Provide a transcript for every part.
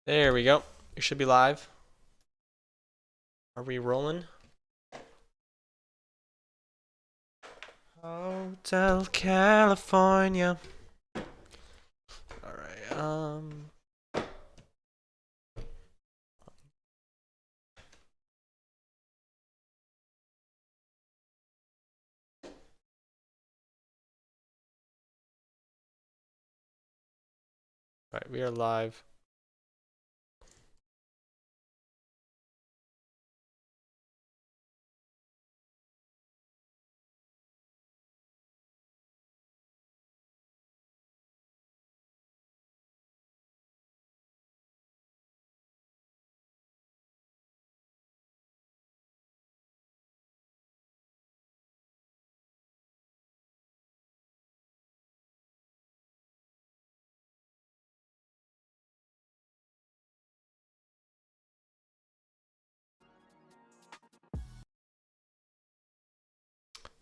There we go. We should be live. Are we rolling? Hotel California. Alright, Alright, we are live.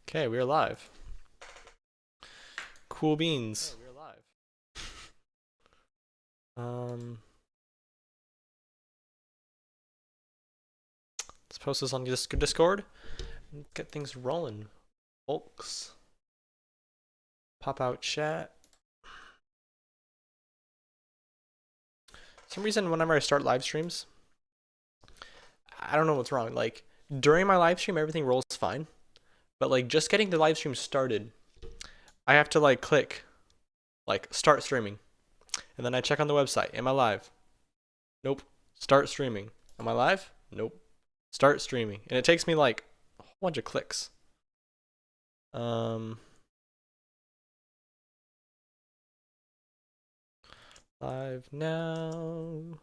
Okay, we are live. Cool beans. Okay, we are live. Let's post this on Discord and get things rolling, folks. Pop out chat. For some reason, whenever I start live streams, I don't know what's wrong. Like, during my live stream, everything rolls fine. But, like, just getting the live stream started, I have to, like, click, like, start streaming. And then I check on the website. Am I live? Nope. Start streaming. Am I live? Nope. Start streaming. And it takes me, like, a whole bunch of clicks. Live now.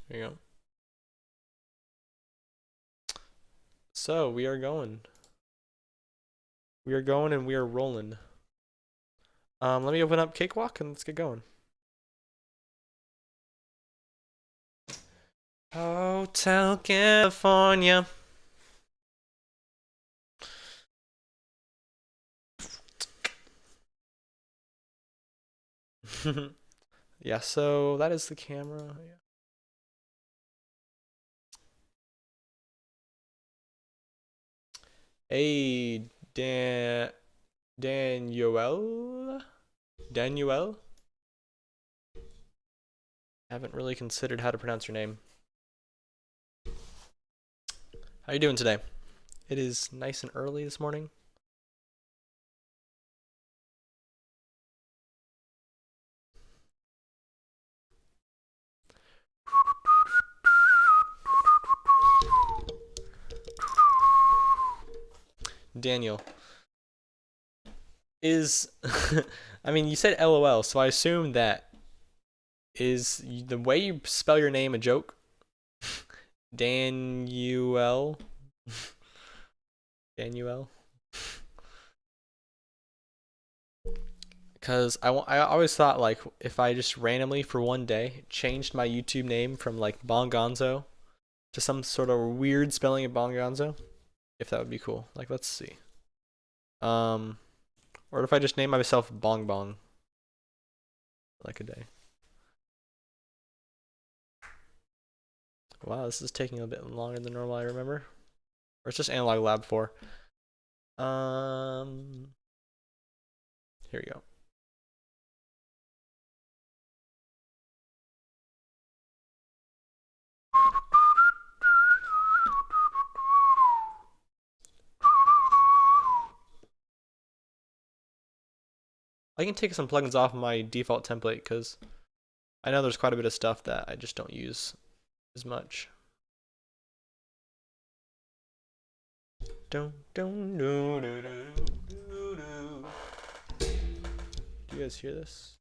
There you go. So, we are going. We are going and we are rolling. Let me open up Cakewalk and let's get going. Hotel California. Yeah, so that is the camera. Yeah. Hey, Daniel? Haven't really considered how to pronounce your name. How you doing today? It is nice and early this morning. Daniel. Is, I mean, you said LOL, so I assume that is the way you spell your name a joke? Daniel? Daniel? Because I always thought, like, if I just randomly for one day changed my YouTube name from, like, Bongonzo to some sort of weird spelling of Bongonzo, if that would be cool. Like, let's see. Or if I just name myself Bong Bong. Like a day. Wow, this is taking a bit longer than normal, I remember. Or it's just Analog Lab 4. Here we go. I can take some plugins off my default template because I know there's quite a bit of stuff that I just don't use as much. Do you guys hear this?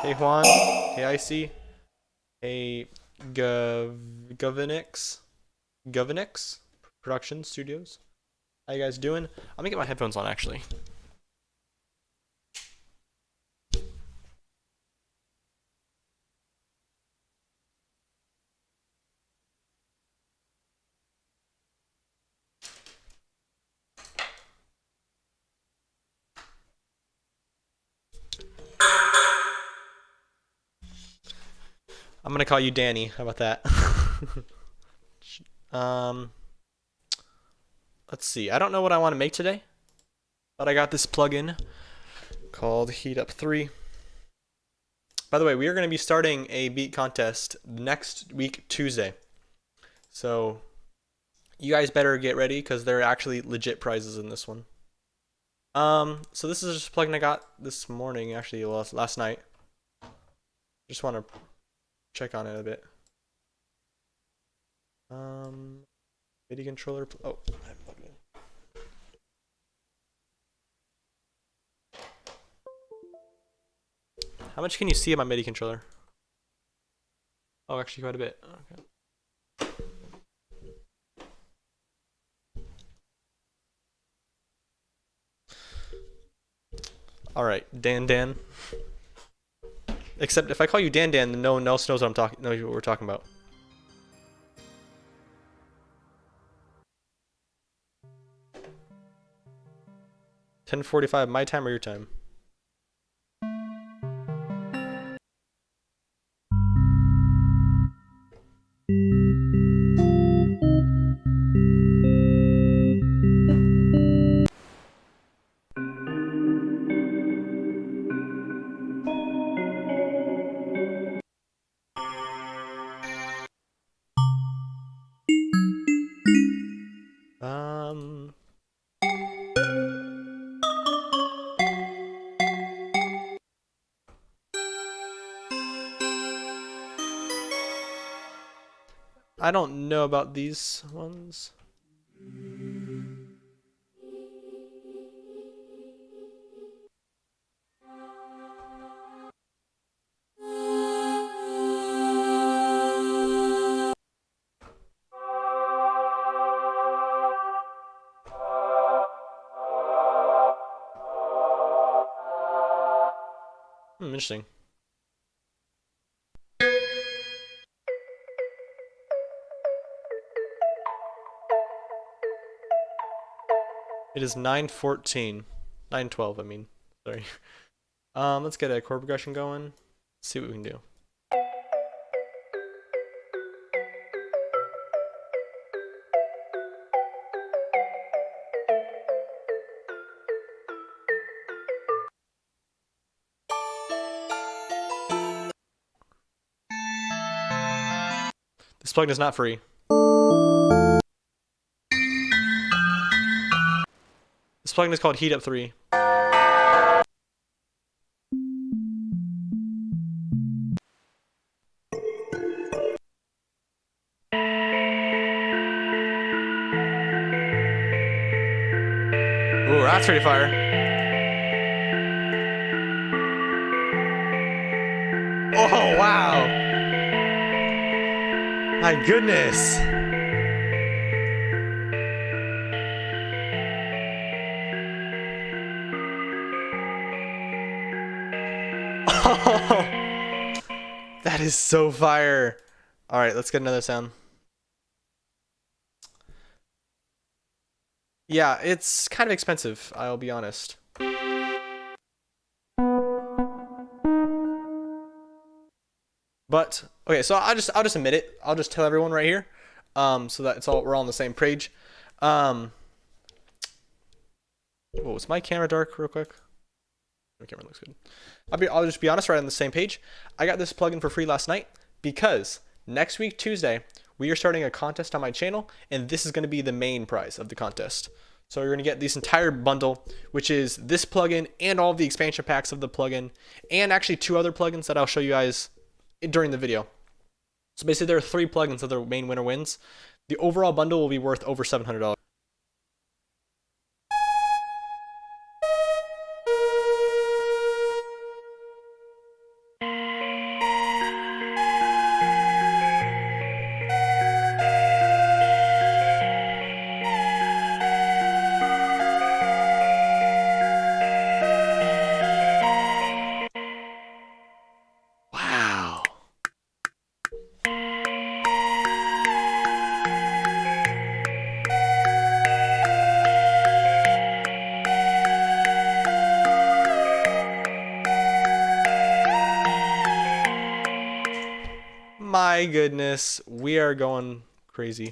Hey Juan, hey Icy, hey Govinix Production Studios. How you guys doing? I'm gonna get my headphones on actually. I'm gonna call you Danny. How about that? um, let's see. I don't know what I want to make today, but I got this plugin called Heat Up 3. By the way, we are going to be starting a beat contest next week, Tuesday. So you guys better get ready because there are actually legit prizes in this one. So this is just a plugin I got this morning, actually last night. Just want to check on it a bit. MIDI controller. Oh, I plugged it in. How much can you see of my MIDI controller? Oh, actually quite a bit. Okay. All right, Dan. Except if I call you Dan, then no one else knows what we're talking about. $10:45 my time or your time? I don't know about these ones. Interesting. It is 9:14. 9:12, I mean. Sorry. Let's get a chord progression going. See what we can do. This plugin is not free. This plugin is called Heat Up 3. Ooh, that's pretty fire. Oh, wow. My goodness. Oh, that is so fire. All right, let's get another sound. Yeah, it's kind of expensive, I'll be honest. But okay, so I'll just admit it. I'll just tell everyone right here, so that we're all on the same page. Oh, is my camera dark? Real quick. My camera looks good. I'll just be honest, right on the same page. I got this plugin for free last night because next week Tuesday we are starting a contest on my channel, and this is going to be the main prize of the contest. So you're going to get this entire bundle, which is this plugin and all of the expansion packs of the plugin, and actually 2 other plugins that I'll show you guys during the video. So basically there are 3 plugins that the main winner wins. The overall bundle will be worth over $700. Wow. my goodness, we are going crazy.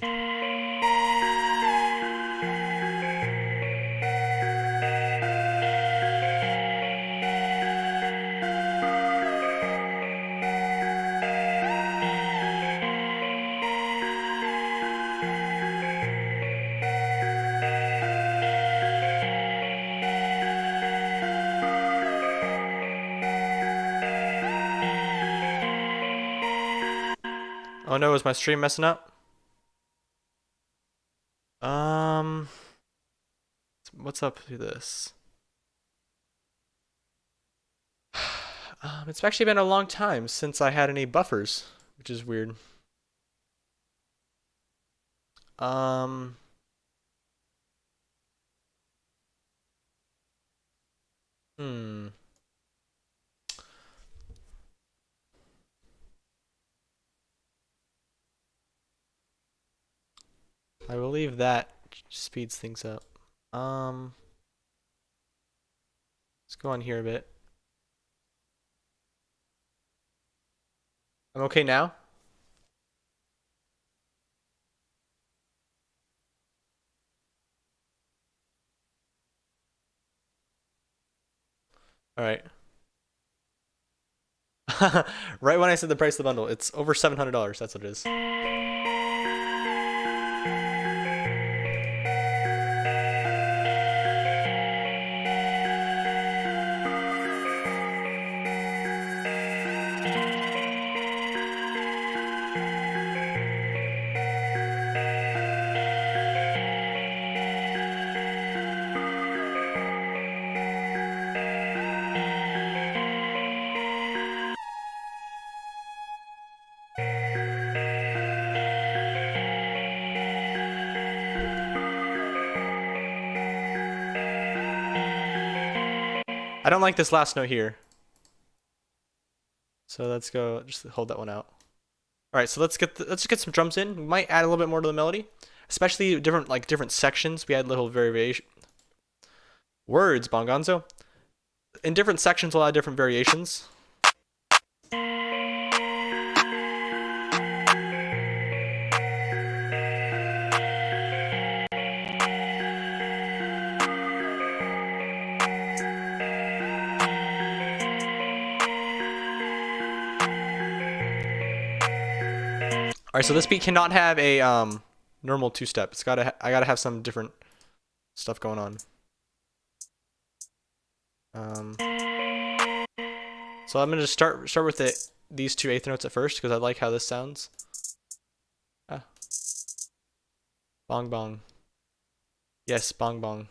Oh no, is my stream messing up? What's up with this? It's actually been a long time since I had any buffers, which is weird. Um, hmm. I believe that speeds things up. Let's go on here a bit. I'm okay now? All right. Right when I said the price of the bundle, it's over $700. That's what it is. I don't like this last note here. So let's go, just hold that one out. All right, so let's get some drums in. We might add a little bit more to the melody, especially different sections. We add little variation. Words, Bongonzo. In different sections, we'll add different variations. All right, so this beat cannot have a normal two-step. I gotta have some different stuff going on. So I'm gonna start with these two eighth notes at first because I like how this sounds. Ah. Bong bong. Yes, bong bong.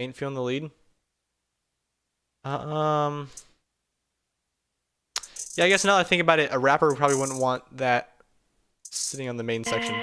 Ain't feeling the lead. Yeah, I guess now that I think about it, a rapper probably wouldn't want that sitting on the main section.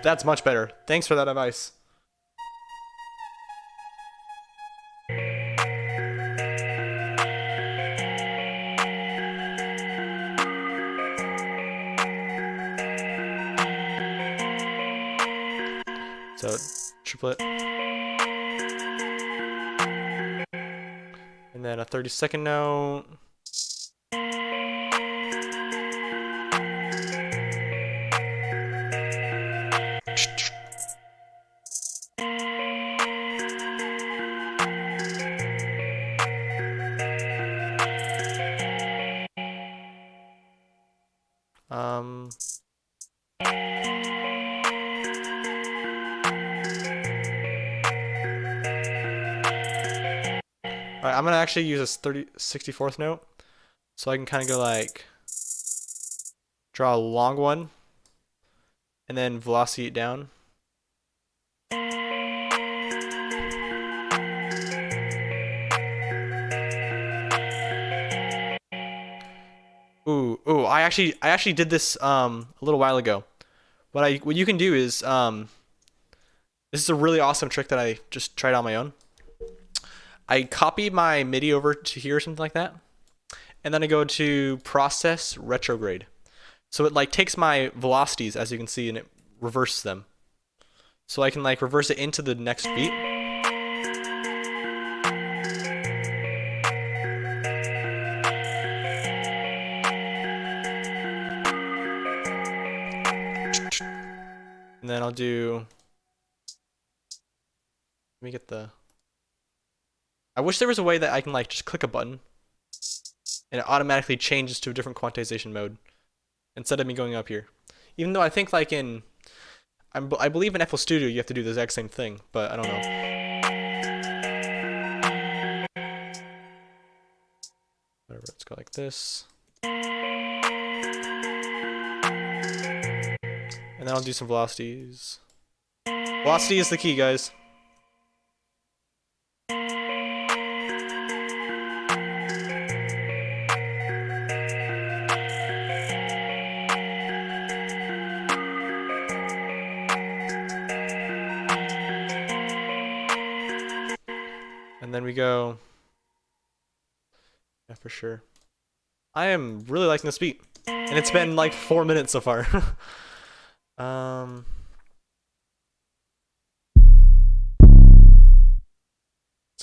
That's much better. Thanks for that advice. So triplet. And then a 30-second note. Alright, I'm gonna actually use this 64th note. So I can kind of go like, draw a long one, and then velocity it down. Ooh. I actually did this a little while ago. What you can do is this is a really awesome trick that I just tried on my own. I copy my MIDI over to here or something like that, and then I go to process retrograde. So it like takes my velocities, as you can see, and it reverses them. So I can like reverse it into the next beat. And then I'll do, let me get the, I wish there was a way that I can like just click a button and it automatically changes to a different quantization mode instead of me going up here. Even though I think like I believe in FL Studio you have to do the exact same thing, but I don't know. Whatever, let's go like this. And then I'll do some velocities. Velocity is the key, guys. And then we go, yeah, for sure. I am really liking this beat, and it's been like 4 minutes so far. Let's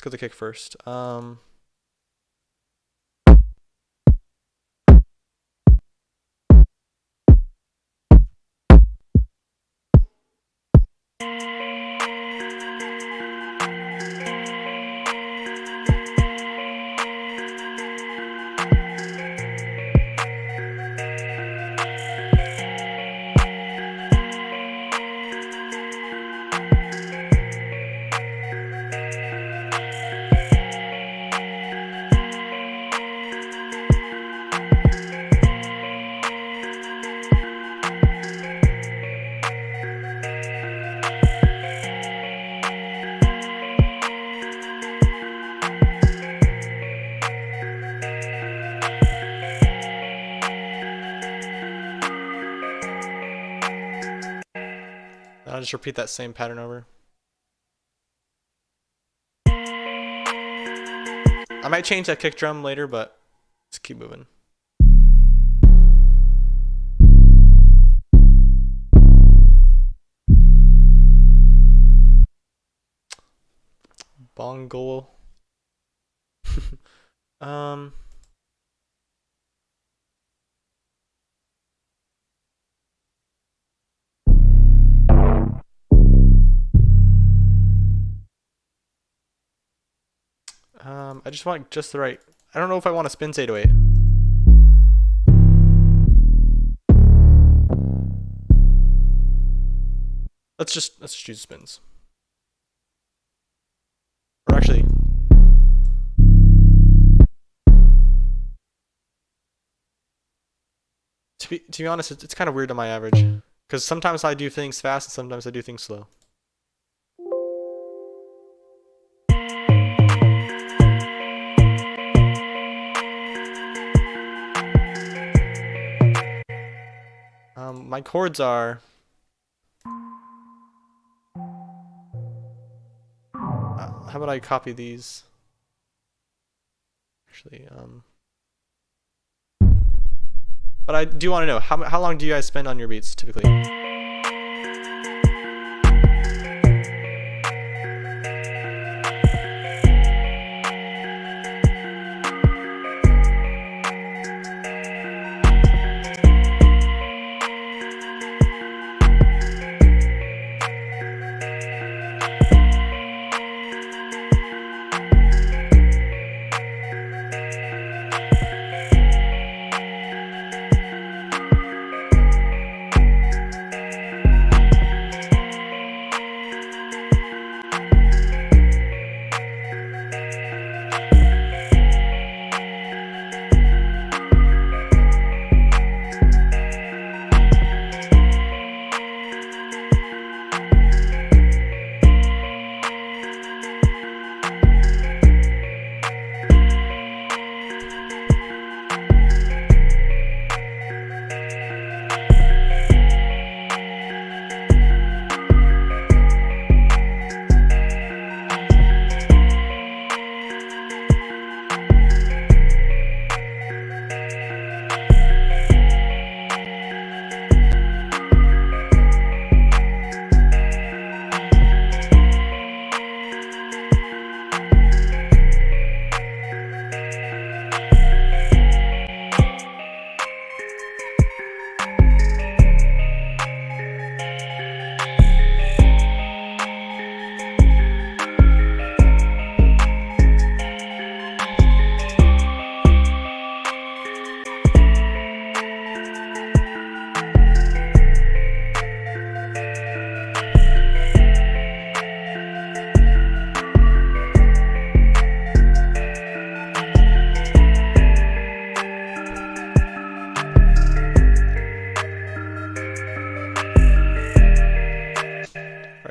go to the kick first. I'll just repeat that same pattern over. I might change that kick drum later, but let's keep moving. Bongo. I just want just the right. I don't know if I want to spin 808. Let's just choose spins. Or actually, to be honest, it's kind of weird on my average, because sometimes I do things fast and sometimes I do things slow. My chords are how about I copy these? Actually, but I do want to know how long do you guys spend on your beats typically?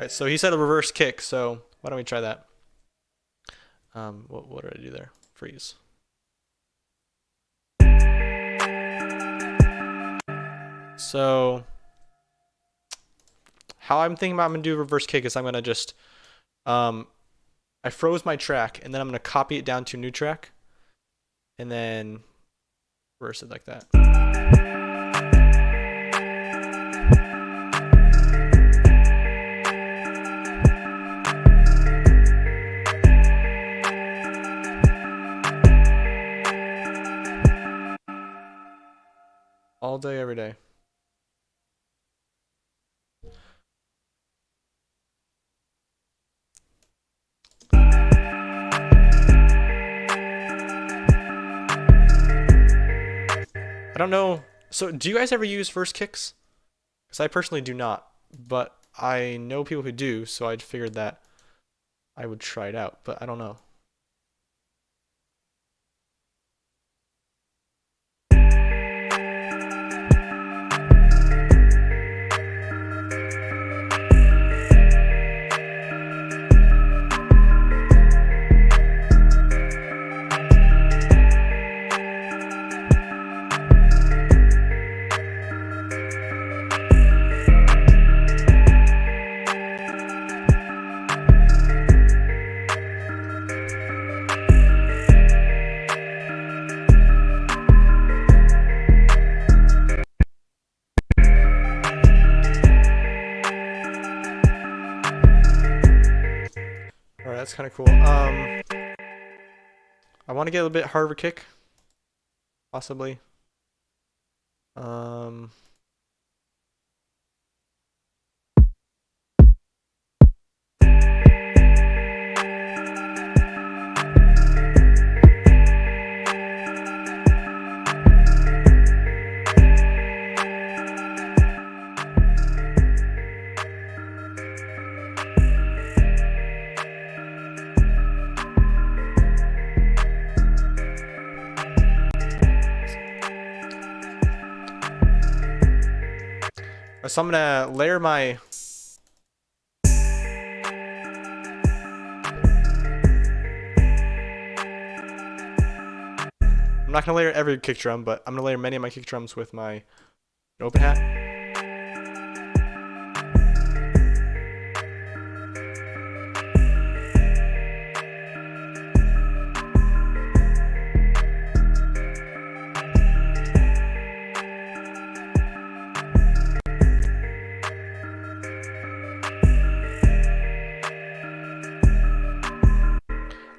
Alright, so he said a reverse kick, so why don't we try that? What did I do there? Freeze. So how I'm thinking about I'm gonna do a reverse kick is I'm gonna just I froze my track and then I'm gonna copy it down to a new track and then reverse it like that. All day, every day. I don't know. So do you guys ever use first kicks? Because I personally do not, but I know people who do, so I figured that I would try it out, but I don't know. That's kind of cool. I want to get a bit harder kick, possibly. So I'm gonna layer my I'm not gonna layer every kick drum, but I'm gonna layer many of my kick drums with my open hat.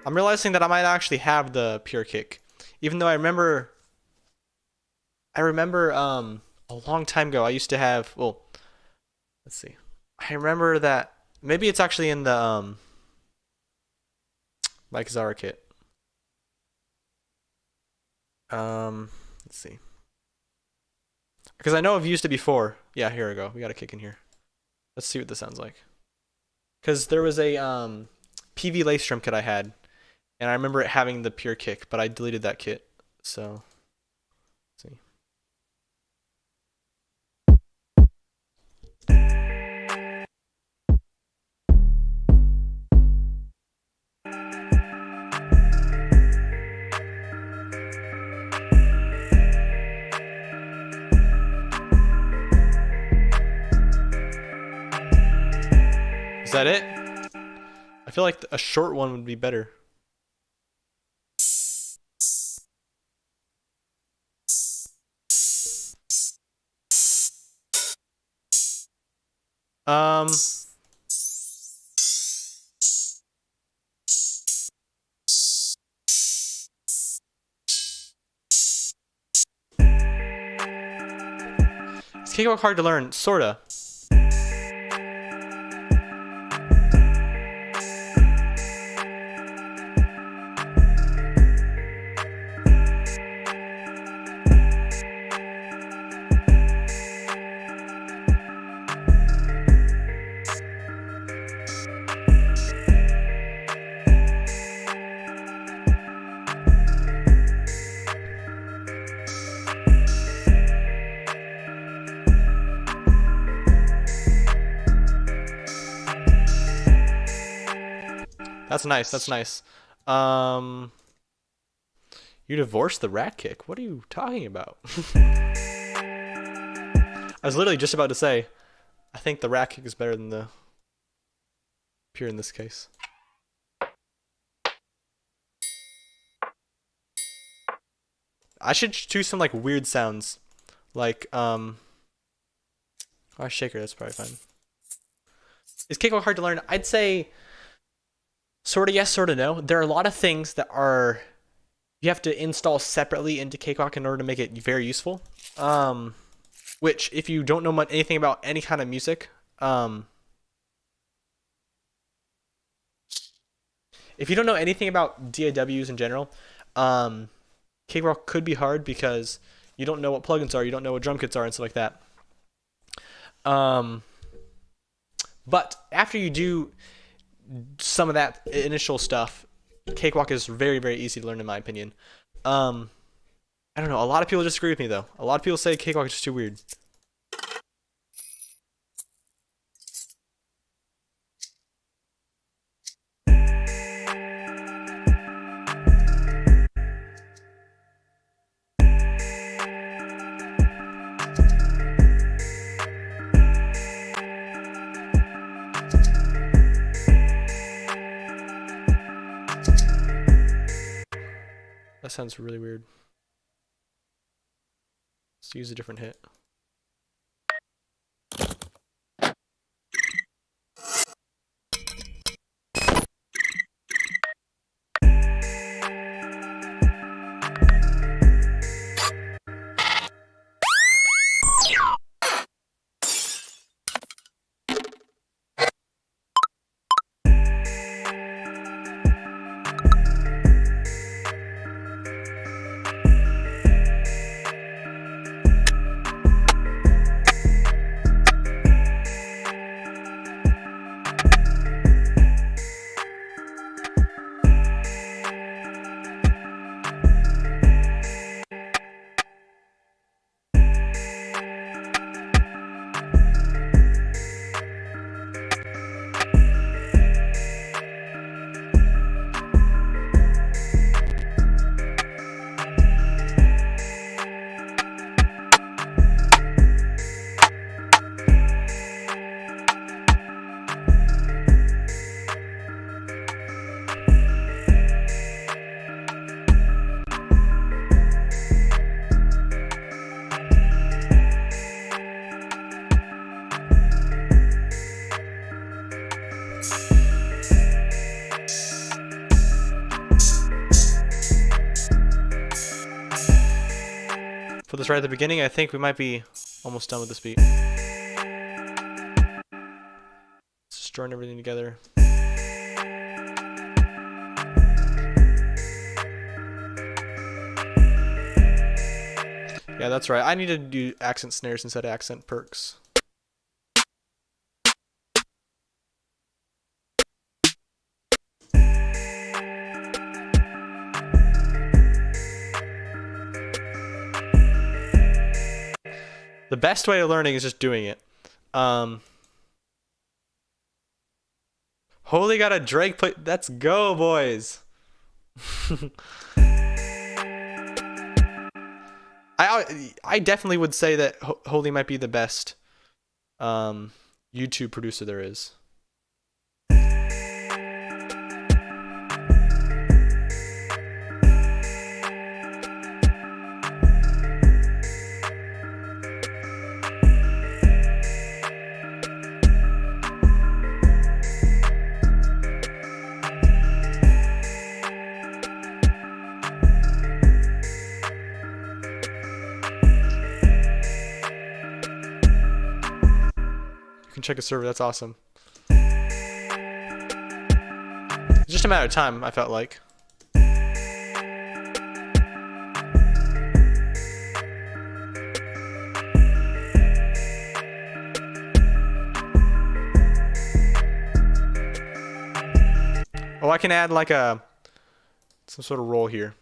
I'm realizing that I might actually have the pure kick, even though I remember a long time ago I used to have. Well, let's see. I remember that maybe it's actually in the like Zara kit. Let's see. Because I know I've used it before. Yeah, here we go. We got a kick in here. Let's see what this sounds like. Because there was a PV lace drum kit I had. And I remember it having the pure kick, but I deleted that kit. So, let's see. Is that it? I feel like a short one would be better. Is Cakewalk hard to learn? Sorta. That's nice. That's nice. Um, you divorced the rat kick. What are you talking about? I was literally just about to say, I think the rat kick is better than the pure in this case. I should choose some like weird sounds, like oh, shaker. That's probably fine. Is Cakewalk hard to learn? I'd say sort of yes, sort of no. There are a lot of things that are you have to install separately into Cakewalk in order to make it very useful. Which if you don't know anything about any kind of music, if you don't know anything about DAWs in general, Cakewalk could be hard because you don't know what plugins are, you don't know what drum kits are, and stuff like that. But after you do some of that initial stuff, Cakewalk is very, very easy to learn in my opinion. I don't know. A lot of people disagree with me though. A lot of people say Cakewalk is just too weird. That sounds really weird. Let's use a different hit. Put this right at the beginning. I think we might be almost done with this beat. Just join everything together. Yeah, that's right. I need to do accent snares instead of accent perks. The best way of learning is just doing it. Holy got a Drake play. Let's go, boys. I definitely would say that Holy might be the best YouTube producer there is. Check a server. That's awesome. It's just a matter of time, I felt like. Oh, I can add like some sort of roll here.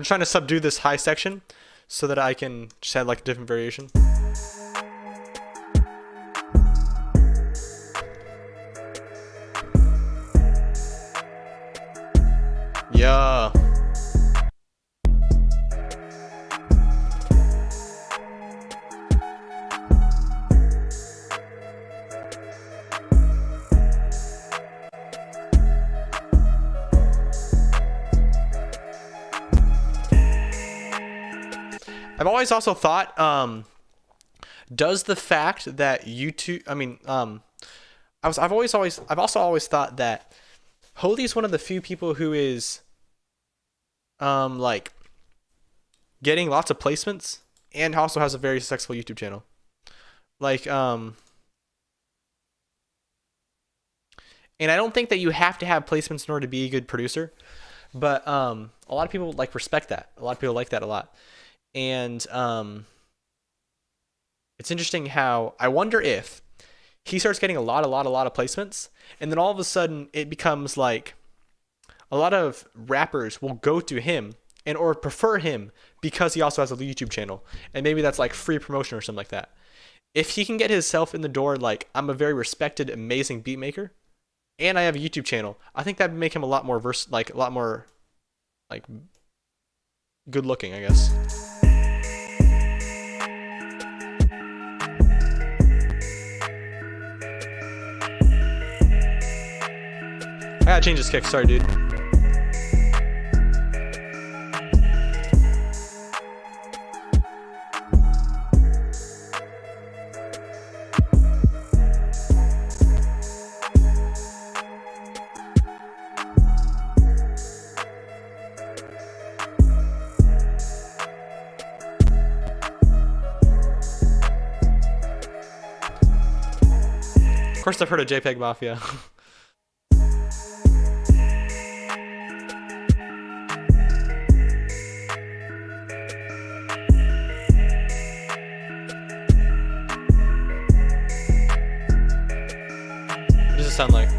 I'm trying to subdue this high section so that I can just add like a different variation. Yeah. I've always also thought, does the fact that YouTube, I've also always thought that Holy is one of the few people who is, like, getting lots of placements and also has a very successful YouTube channel. Like, and I don't think that you have to have placements in order to be a good producer, but a lot of people like respect that. A lot of people like that a lot. And it's interesting how I wonder if he starts getting a lot of placements, and then all of a sudden it becomes like a lot of rappers will go to him and or prefer him because he also has a YouTube channel, and maybe that's like free promotion or something like that. If he can get himself in the door, like, I'm a very respected, amazing beat maker, and I have a YouTube channel, I think that would make him a lot more good looking, I guess. I gotta change this kick, sorry dude. Of course I've heard of JPEG Mafia. What does it sound like?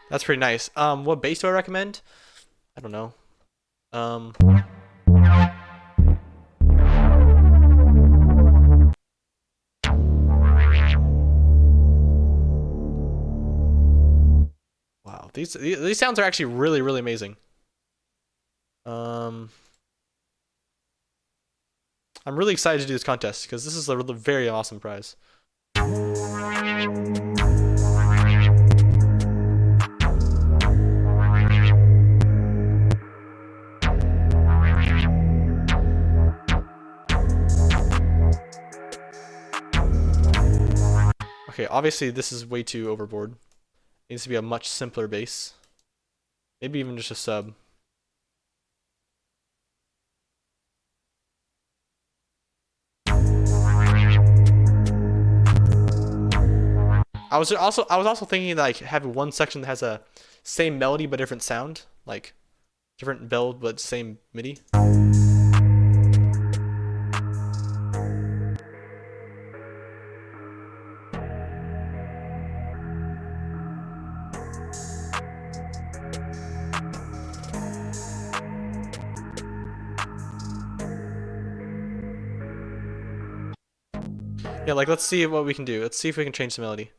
That's pretty nice. What bass do I recommend? I don't know. Wow, these sounds are actually really amazing. I'm really excited to do this contest because this is a very awesome prize. Okay, obviously this is way too overboard. It needs to be a much simpler bass. Maybe even just a sub. I was also thinking like having one section that has a same melody but different sound, like different build but same MIDI. Yeah, like let's see what we can do. Let's see if we can change the melody.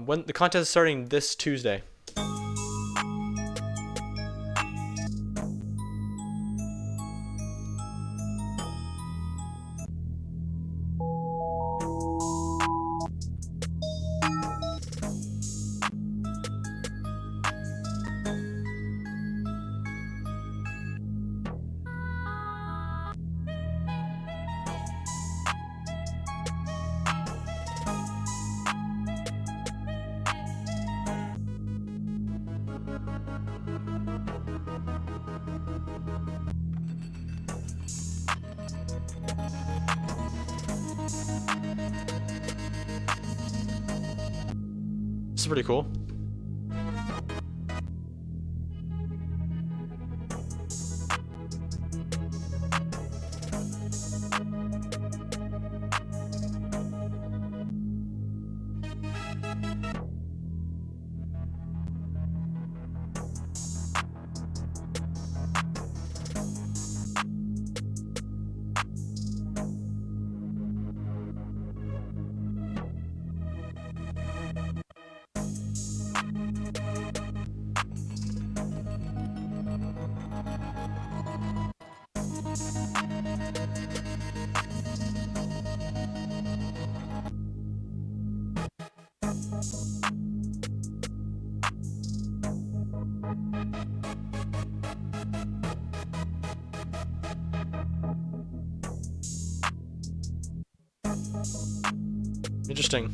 When the contest is starting this Tuesday. pretty cool. Interesting.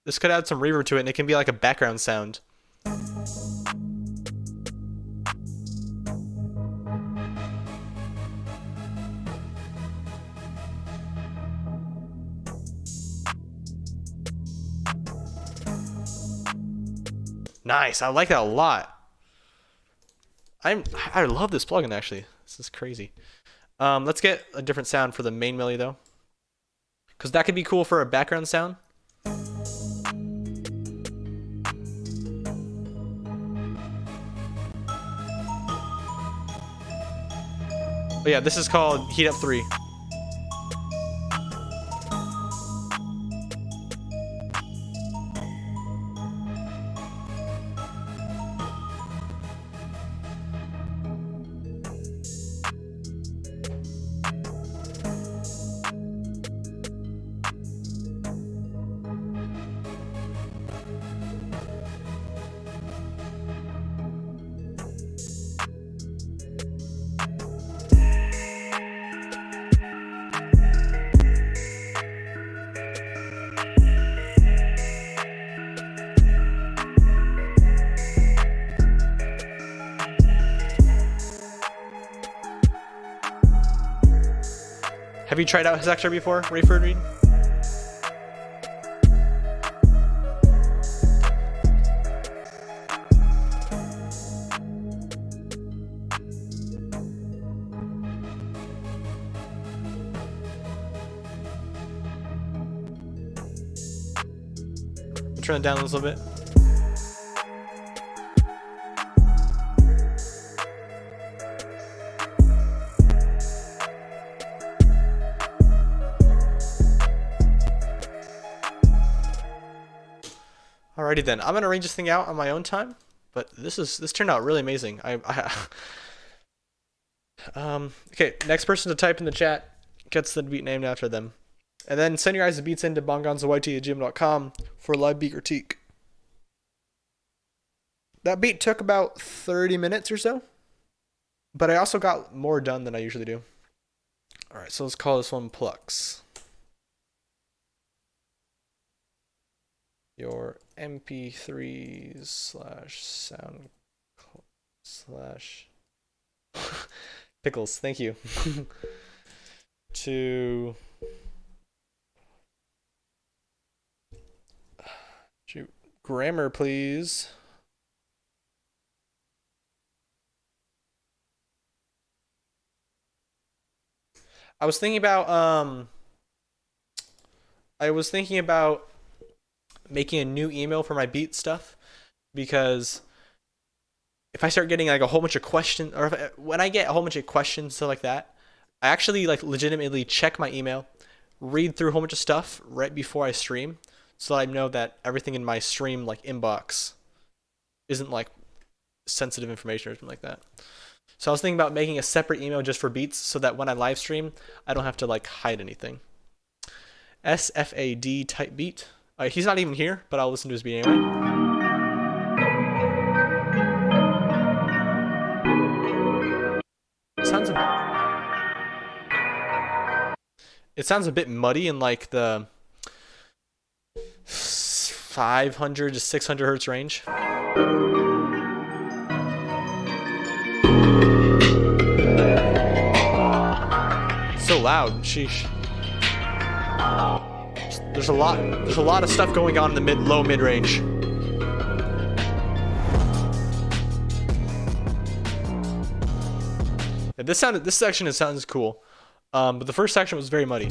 This could add some reverb to it, and it can be like a background sound. Nice, I like that a lot. I love this plugin actually. This is crazy. Let's get a different sound for the main melody though, because that could be cool for a background sound. But yeah, this is called Heat Up 3. Have you tried out his extra before, Rayford Reed? Turn it down a little bit. Alrighty then, I'm gonna arrange this thing out on my own time, but this turned out really amazing. Okay, next person to type in the chat gets the beat named after them. And then send your guys' beats into bongonzoyt@gmail.com for a live beat critique. That beat took about 30 minutes or so, but I also got more done than I usually do. Alright, so let's call this one Plux. Your MP3s /sound / pickles, thank you. To grammar, please. I was thinking about making a new email for my beat stuff, because if I start getting like a whole bunch of questions, or when I get a whole bunch of questions, stuff like that, I actually like legitimately check my email, read through a whole bunch of stuff right before I stream, so I know that everything in my stream like inbox isn't like sensitive information or something like that. So I was thinking about making a separate email just for beats, so that when I live stream, I don't have to like hide anything. SFAD type beat. He's not even here, but I'll listen to his beat anyway. It sounds a bit muddy in like the 500 to 600 hertz range. So loud, sheesh. There's a lot of stuff going on in the low mid range. Yeah, this section sounds cool, but the first section was very muddy.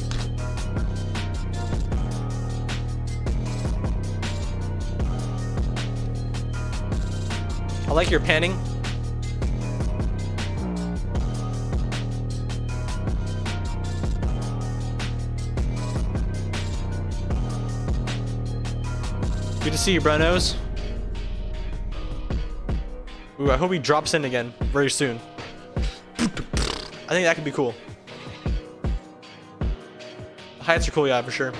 I like your panning. Good to see you, Brenos. Ooh, I hope he drops in again very soon. I think that could be cool. The hi-hats are cool, yeah, for sure.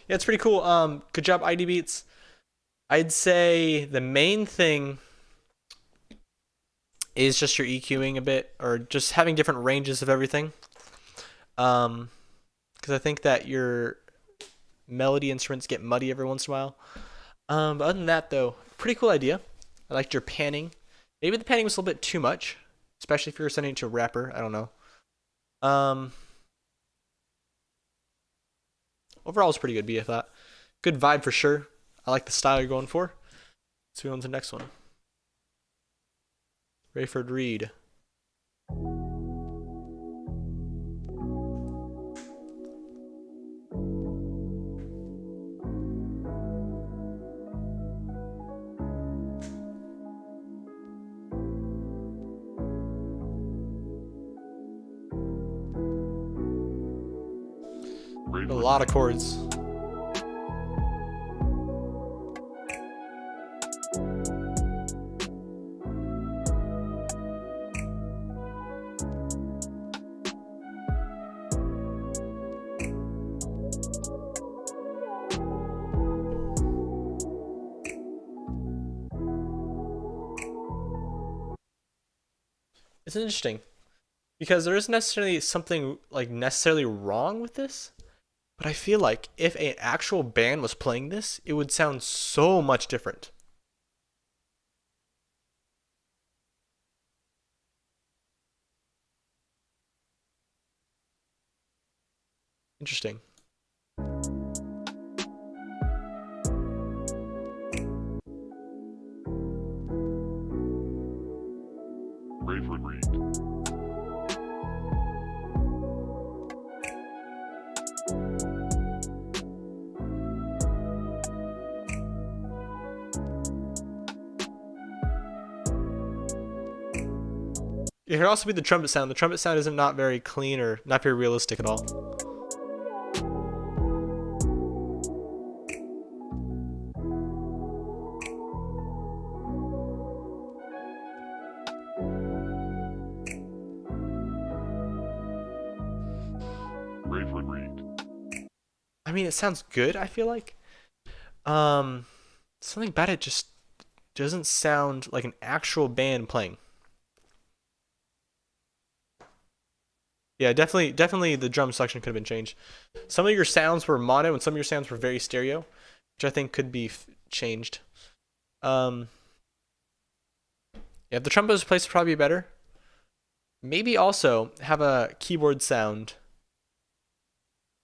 Yeah, it's pretty cool. Good job, ID Beats. I'd say the main thing is just your EQing a bit, or just having different ranges of everything. Because I think that your melody instruments get muddy every once in a while. But other than that, though, pretty cool idea. I liked your panning. Maybe the panning was a little bit too much, especially if you were sending it to a rapper. I don't know. Overall, it's pretty good, I thought. Good vibe for sure. I like the style you're going for. Let's move on to the next one. Rayford Reed. A lot of chords. It's interesting because there isn't necessarily something like necessarily wrong with this, but I feel like if an actual band was playing this, it would sound so much different. Interesting. Rayford Reed. It could also be the trumpet sound. The trumpet sound is not very clean or not very realistic at all. Rayford Reed. I mean, it sounds good, I feel like. Something about it just doesn't sound like an actual band playing. Yeah, definitely the drum section could have been changed. Some of your sounds were mono and some of your sounds were very stereo, which I think could be changed. Yeah, if the trumpet was placed, probably be better. Maybe also have a keyboard sound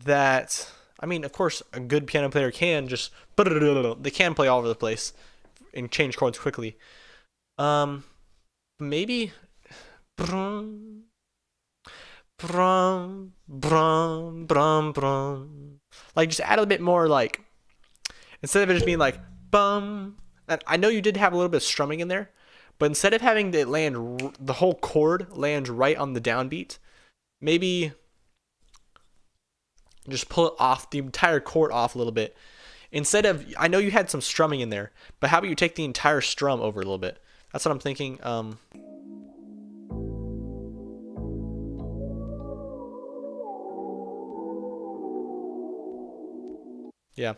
that, I mean, of course, a good piano player can just, they can play all over the place and change chords quickly. Maybe, brum, brum, brum, brum, brum. Like, just add a bit more, like, instead of it just being like, bum. And I know you did have a little bit of strumming in there, but instead of having it land, the whole chord land right on the downbeat, maybe just pull it off, the entire chord off a little bit. Instead of, I know you had some strumming in there, but how about you take the entire strum over a little bit? That's what I'm thinking. Yeah.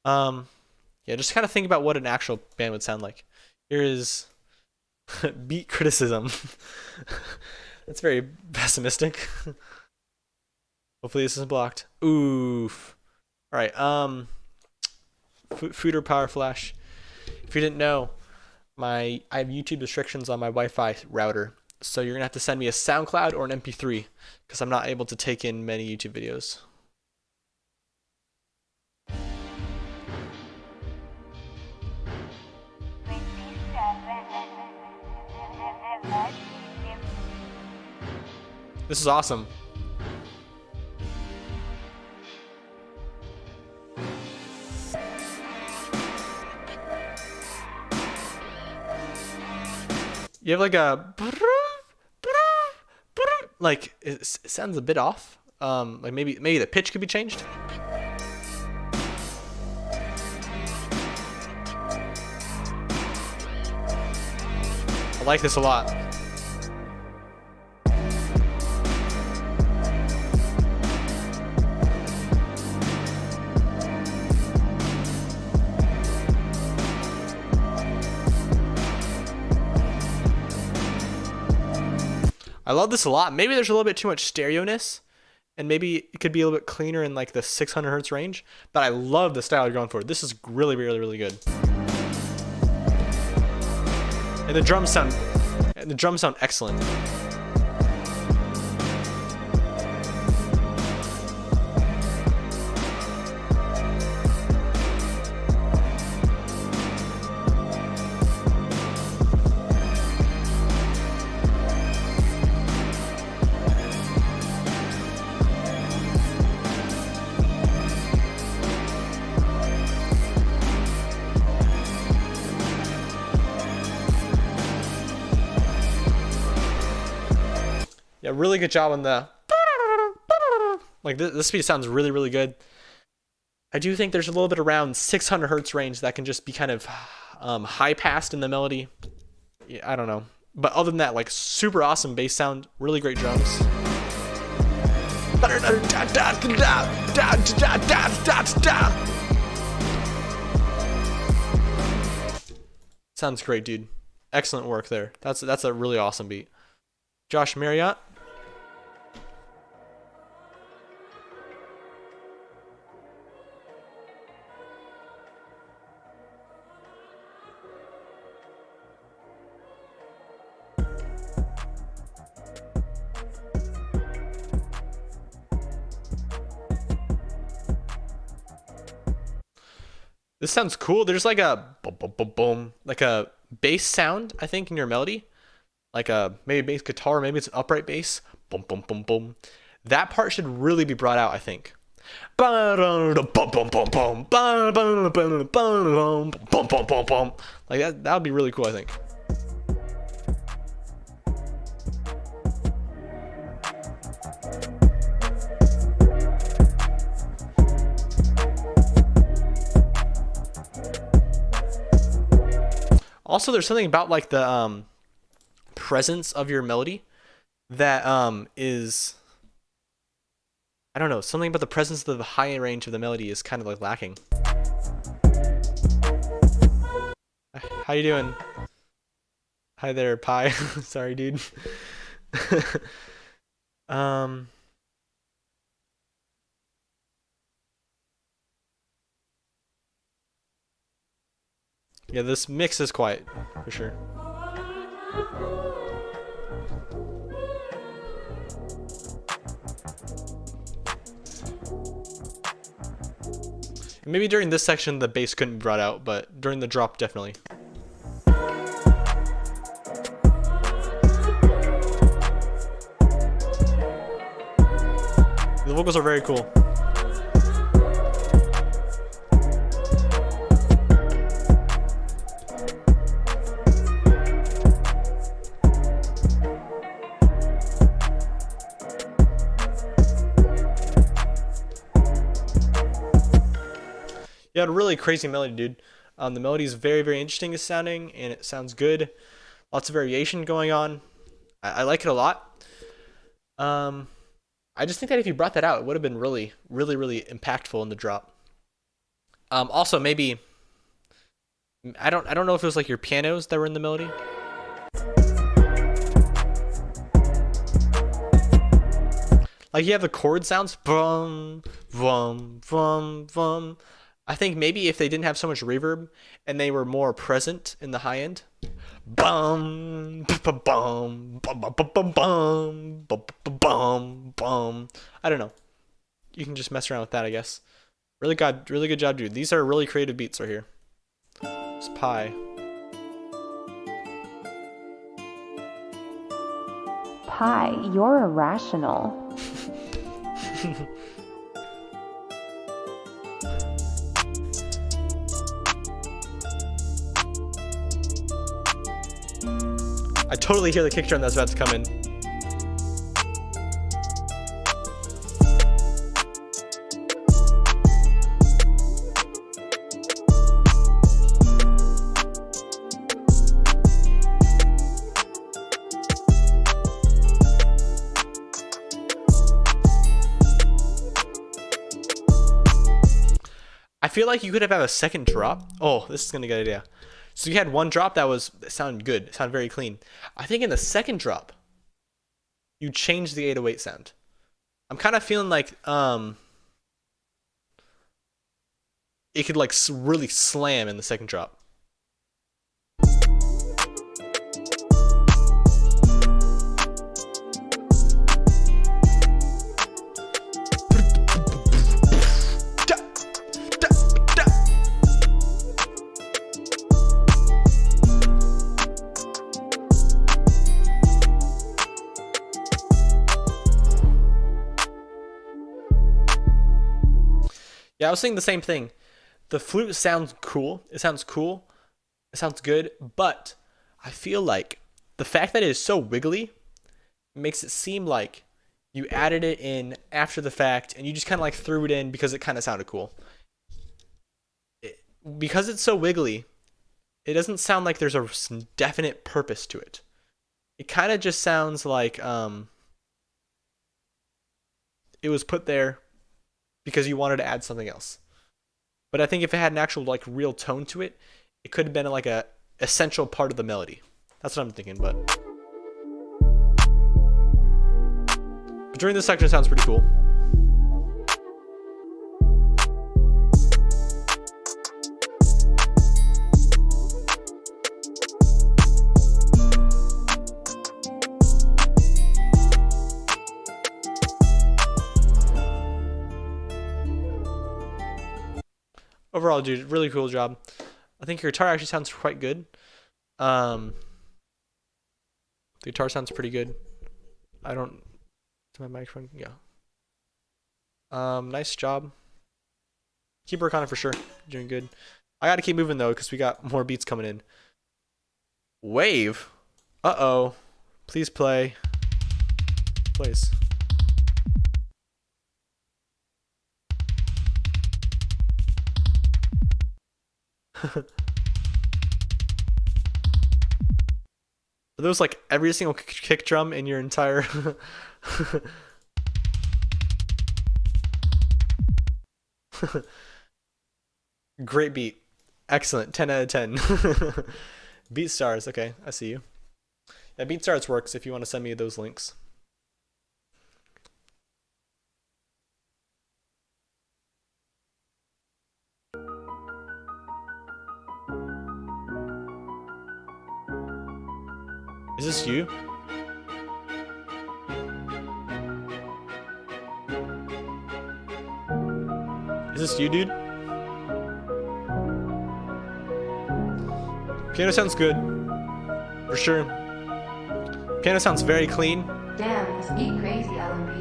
Yeah, just kind of think about what an actual band would sound like. Here is Beat criticism. That's very pessimistic. Hopefully this isn't blocked. Oof. All right. Food or power flash. If you didn't know, I have YouTube restrictions on my Wi-Fi router, so you're gonna have to send me a SoundCloud or an MP3 because I'm not able to take in many YouTube videos. This is awesome. You have like a like it sounds a bit off. Like maybe the pitch could be changed. I like this a lot. I love this a lot. Maybe there's a little bit too much stereo-ness, and maybe it could be a little bit cleaner in like the 600 hertz range, but I love the style you're going for. This is really, really, really good. And the drums sound excellent. Yeah, really good job on the like this speed sounds really, really good. I do think there's a little bit around 600 hertz range that can just be kind of high passed in the melody. Yeah, I don't know, but other than that, like super awesome bass sound, really great drums. Sounds great, dude. Excellent work there. That's a really awesome beat. Josh Marriott. This sounds cool. There's like a boom, boom, boom, boom, like a bass sound, I think, in your melody. Like a maybe bass guitar, maybe it's an upright bass. Boom, boom, boom, boom. That part should really be brought out, I think. Like that would be really cool, I think. Also, there's something about like the presence of your melody that is, I don't know, something about the presence of the high range of the melody is kind of like lacking. How you doing? Hi there, Pi. Sorry, dude. Yeah, this mix is quiet for sure. Maybe during this section the bass couldn't be brought out, but during the drop definitely. The vocals are very cool. You had a really crazy melody, dude. The melody is very, very interesting sounding, and it sounds good. Lots of variation going on. I like it a lot. I just think that if you brought that out, it would have been really, really, really impactful in the drop. Also, maybe I don't know if it was like your pianos that were in the melody. Like you have the chord sounds, bum, bum, bum, bum. I think maybe if they didn't have so much reverb and they were more present in the high end, bum, bum, bum, bum, bum, bum, bum, bum, bum, bum. I don't know. You can just mess around with that, I guess. Really good job, dude. These are really creative beats right here. It's Pi. Pi, you're irrational. I totally hear the kick drum that's about to come in. I feel like you could have had a second drop. Oh, this is gonna get an idea. So you had one drop that sounded good, sounded very clean. I think in the second drop, you changed the 808 sound. I'm kind of feeling like it could like really slam in the second drop. Yeah, I was saying the same thing. The flute sounds cool. It sounds cool. It sounds good. But I feel like the fact that it is so wiggly makes it seem like you added it in after the fact and you just kind of like threw it in because it kind of sounded cool. Because it's so wiggly, it doesn't sound like there's a definite purpose to it. It kind of just sounds like it was put there because you wanted to add something else. But I think if it had an actual like real tone to it, it could have been like a essential part of the melody. That's what I'm thinking, but during this section it sounds pretty cool. Overall, dude, really cool job. I think your guitar actually sounds quite good. The guitar sounds pretty good. I don't... To my microphone? Yeah. Nice job. Keep working on it for sure. You're doing good. I gotta keep moving though, because we got more beats coming in. Wave? Uh-oh. Please play. Please. Are those like every single kick drum in your entire Great beat. Excellent. 10 out of 10. Beat stars. Okay, I see you. Yeah, Beat Stars works if you want to send me those links. Is this you? Is this you, dude? Piano sounds good. For sure. Piano sounds very clean. Damn, this beat crazy, LMP.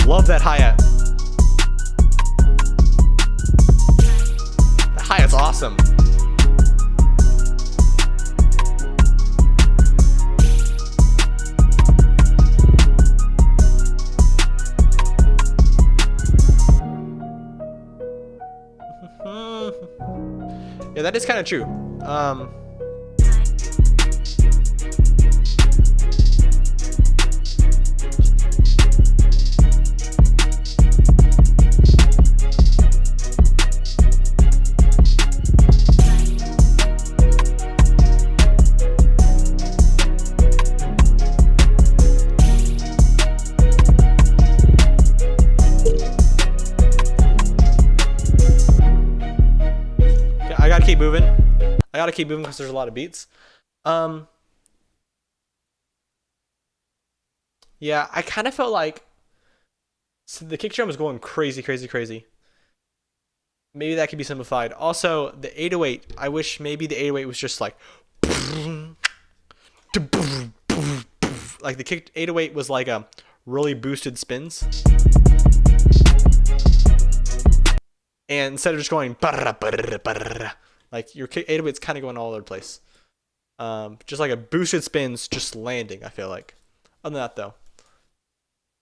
Love that hi-hat. That hi-hat's awesome. Yeah, that is kind of true. gotta keep moving because there's a lot of beats. Yeah, I kind of felt like the kick drum was going crazy, crazy, crazy. Maybe that could be simplified. Also, the 808, I wish maybe the 808 was just like the kick 808 was like a really boosted spins. And instead of just going like your kick 808's kind of going all over the place. Just like a boosted spins just landing, I feel like. Other than that though,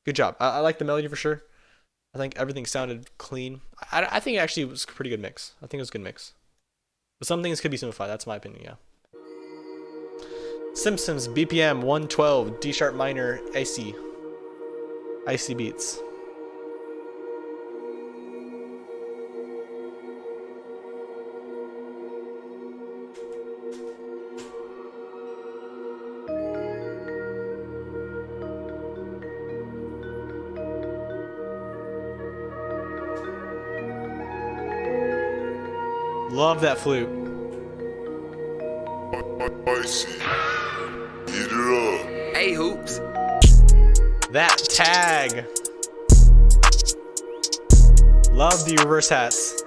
good job. I like the melody for sure. I think everything sounded clean. I think it actually was a pretty good mix. I think it was a good mix. But some things could be simplified. That's my opinion, yeah. Simpsons, BPM 112, D sharp minor, icy. Icy beats. Love that flute. Icy. Eat it up. Hey, Hoops. That tag. Love the reverse hats.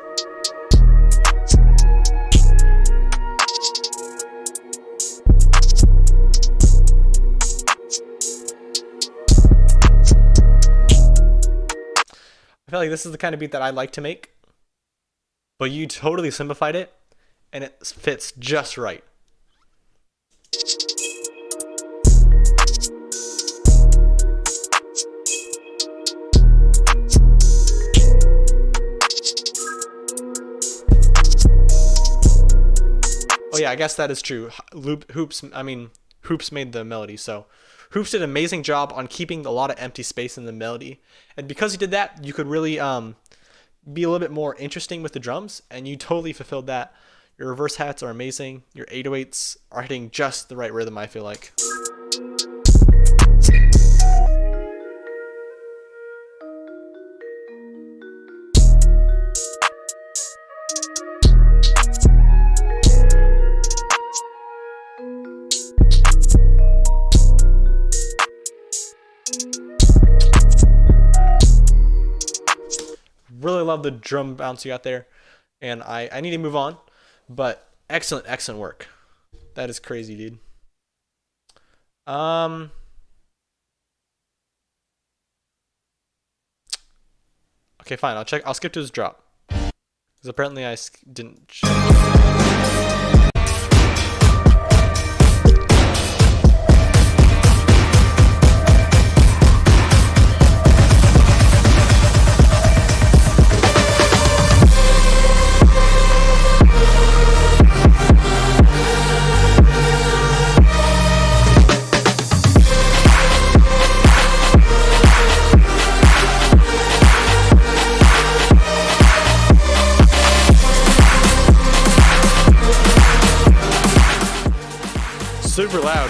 I feel like this is the kind of beat that I like to make. But you totally simplified it, and it fits just right. Oh yeah, I guess that is true. Hoops made the melody, so Hoops did an amazing job on keeping a lot of empty space in the melody. And because he did that, you could really be a little bit more interesting with the drums, and you totally fulfilled that. Your reverse hats are amazing. Your 808s are hitting just the right rhythm, I feel like. Really love the drum bounce you got there, and I need to move on, but excellent work. That is crazy, dude. Okay, fine. I'll skip to his drop because apparently I didn't. Super loud.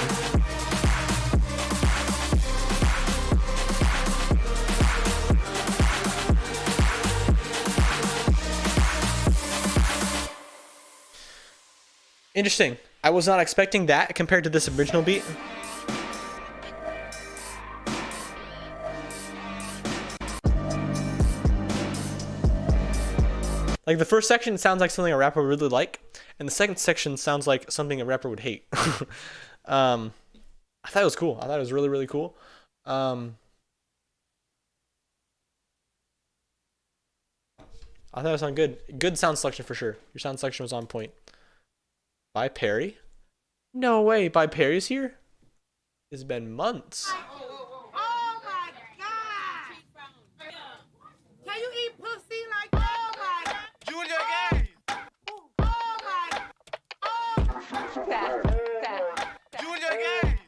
Interesting. I was not expecting that compared to this original beat. Like the first section sounds like something a rapper would really like, and the second section sounds like something a rapper would hate. I thought it was cool. I thought it was really cool. I thought it sounded good. Good sound selection for sure. Your sound selection was on point. By Perry? No way. By Perry's here? It's been months. Oh my God! Can you eat pussy like oh my God? Junior Gay! Oh my! Oh! Junior Gay!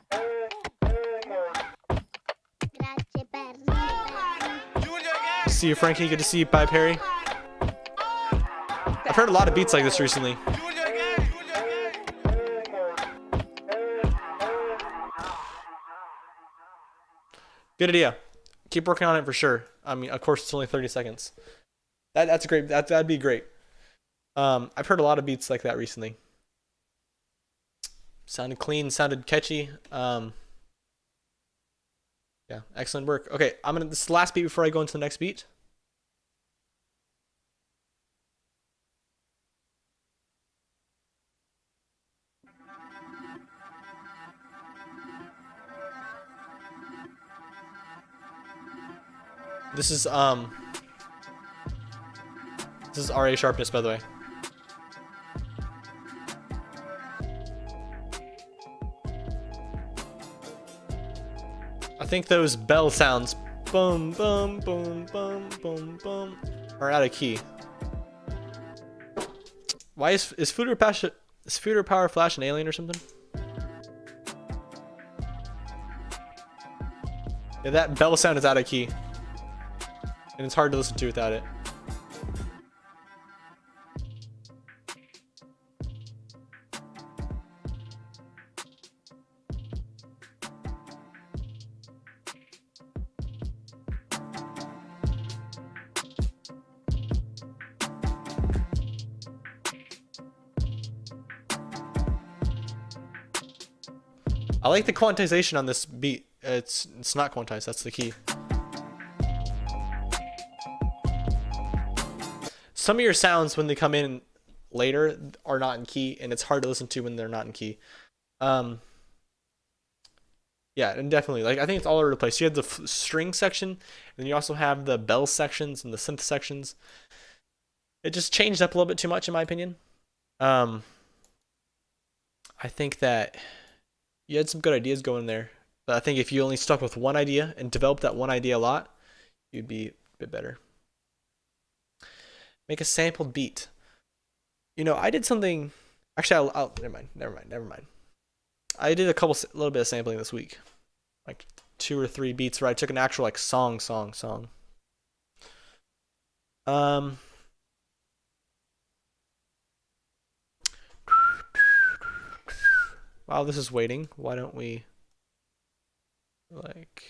Junior Gay! See you, Frankie. Good to see you. By Perry. I've heard a lot of beats like this recently. Good idea. Keep working on it for sure. I mean, of course, it's only 30 seconds. That's great. That'd be great. I've heard a lot of beats like that recently. Sounded clean, sounded catchy. Yeah, excellent work. Okay, this is the last beat before I go into the next beat. This is RA sharpness, by the way. I think those bell sounds, boom, boom, boom, boom, boom, boom, are out of key. Why is Fooder Power Flash an alien or something? Yeah, that bell sound is out of key, and it's hard to listen to without it. I like the quantization on this beat. It's not quantized, that's the key. Some of your sounds when they come in later are not in key, and it's hard to listen to when they're not in key. Yeah, and definitely, like, I think it's all over the place. You have the string section, and then you also have the bell sections and the synth sections. It just changed up a little bit too much, in my opinion. I think that you had some good ideas going there, but I think if you only stuck with one idea and developed that one idea a lot, you'd be a bit better. Make a sampled beat. You know, I did something. Actually, I'll never mind. I did a little bit of sampling this week, like 2 or 3 beats where I took an actual like song. While this is waiting, why don't we like.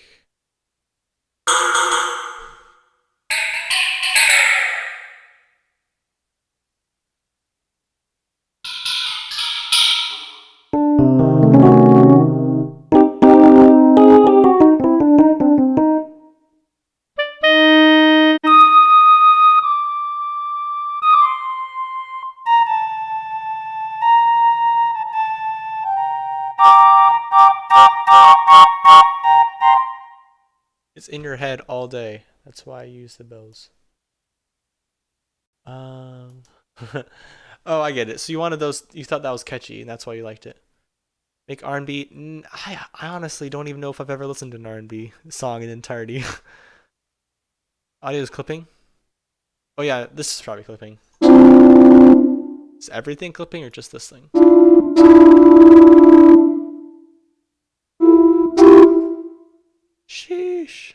It's in your head all day. That's why I use the bells. Oh, I get it. So you wanted those. You thought that was catchy, and that's why you liked it. Make R&B. I honestly don't even know if I've ever listened to an R&B song in entirety. Audio is clipping. Oh yeah, this is probably clipping. Is everything clipping or just this thing? Sheesh.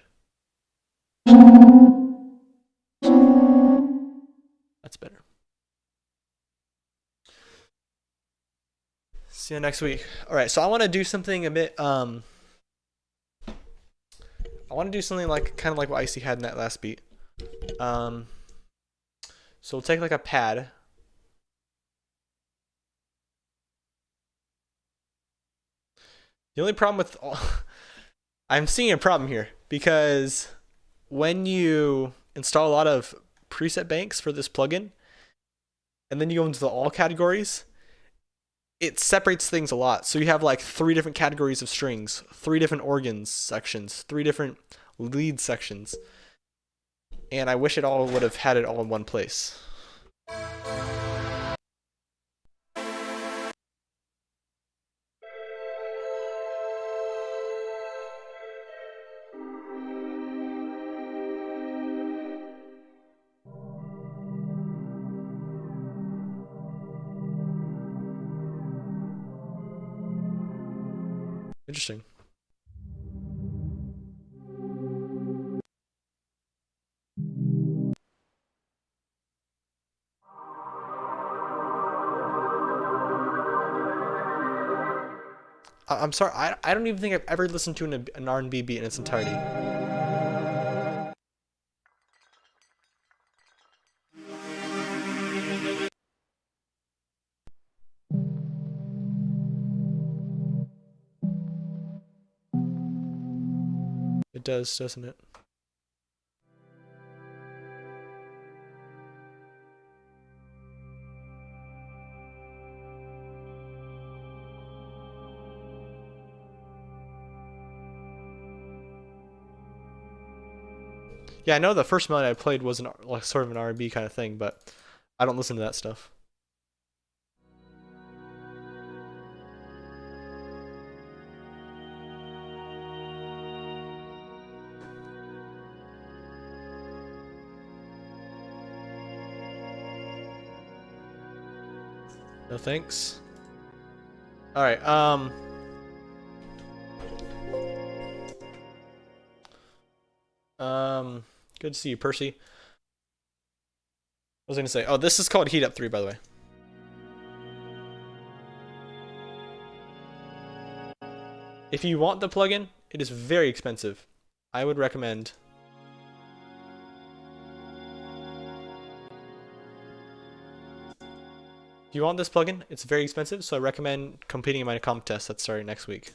That's better. See you next week. All right, so I want to do something a bit I want to do something like kind of like what Icy had in that last beat. So we'll take like a pad. The only problem with I'm seeing a problem here because when you install a lot of preset banks for this plugin and then you go into the all categories, it separates things a lot. So you have like 3 different categories of strings, 3 different organs sections, 3 different lead sections. And I wish it all would have had it all in one place. Interesting. I'm sorry, I don't even think I've ever listened to an R&B beat in its entirety. It does, doesn't it? Yeah, I know the first melody I played was like sort of an R&B kind of thing, but I don't listen to that stuff. No thanks. All right. Good to see you, Percy. What was I gonna say? Oh, this is called Heat Up 3, by the way. If you want the plugin, it is very expensive. I would recommend. If you want this plugin, it's very expensive, so I recommend competing in my contest that's starting next week.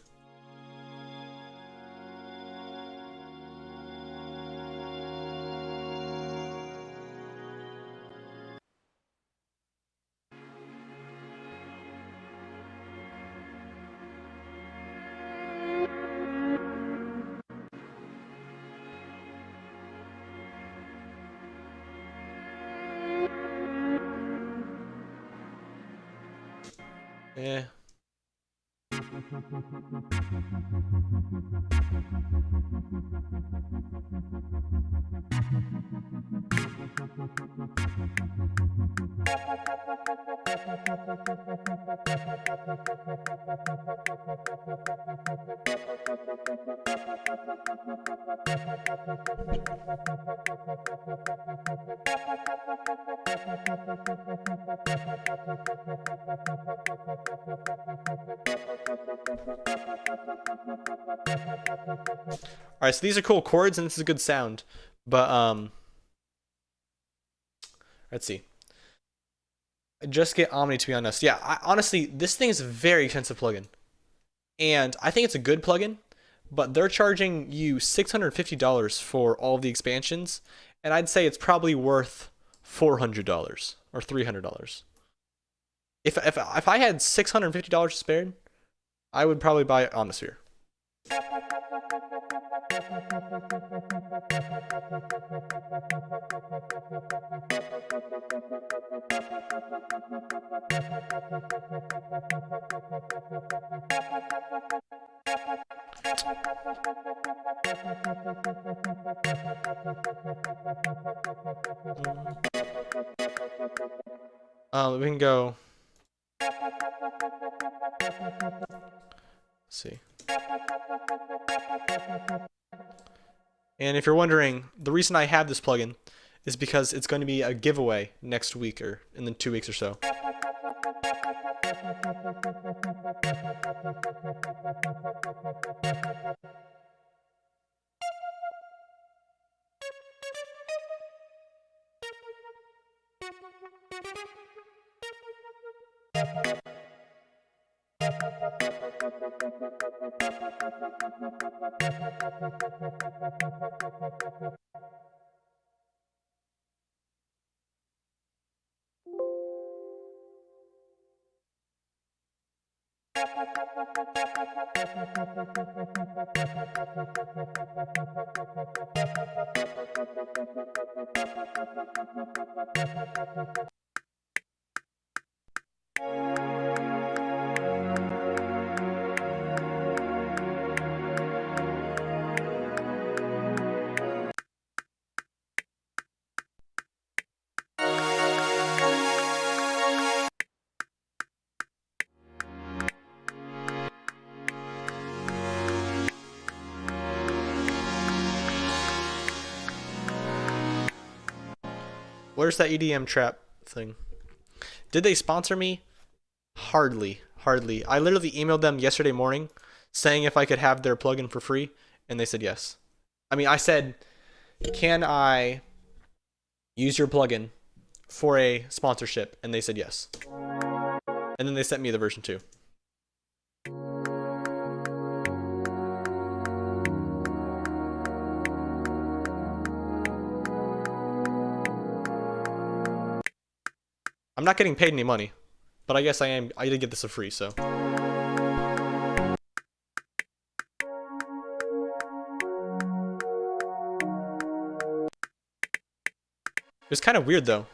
Yeah. Alright, so these are cool chords and this is a good sound. But let's see. Just get Omni, to be honest. Yeah, honestly, this thing is a very expensive plugin. And I think it's a good plugin, but they're charging you $650 for all of the expansions, and I'd say it's probably worth $400 or $300. If I had $650 spared, I would probably buy Omnisphere. We can go. Let's see. And if you're wondering, the reason I have this plugin is because it's going to be a giveaway next week or in the 2 weeks or so. Where's that EDM trap thing? Did they sponsor me? Hardly. I literally emailed them yesterday morning saying if I could have their plugin for free, and they said yes. I mean, I said, can I use your plugin for a sponsorship? And they said yes. And then they sent me the version 2. I'm not getting paid any money, but I guess I am. I did get this for free, so. It was kind of weird though.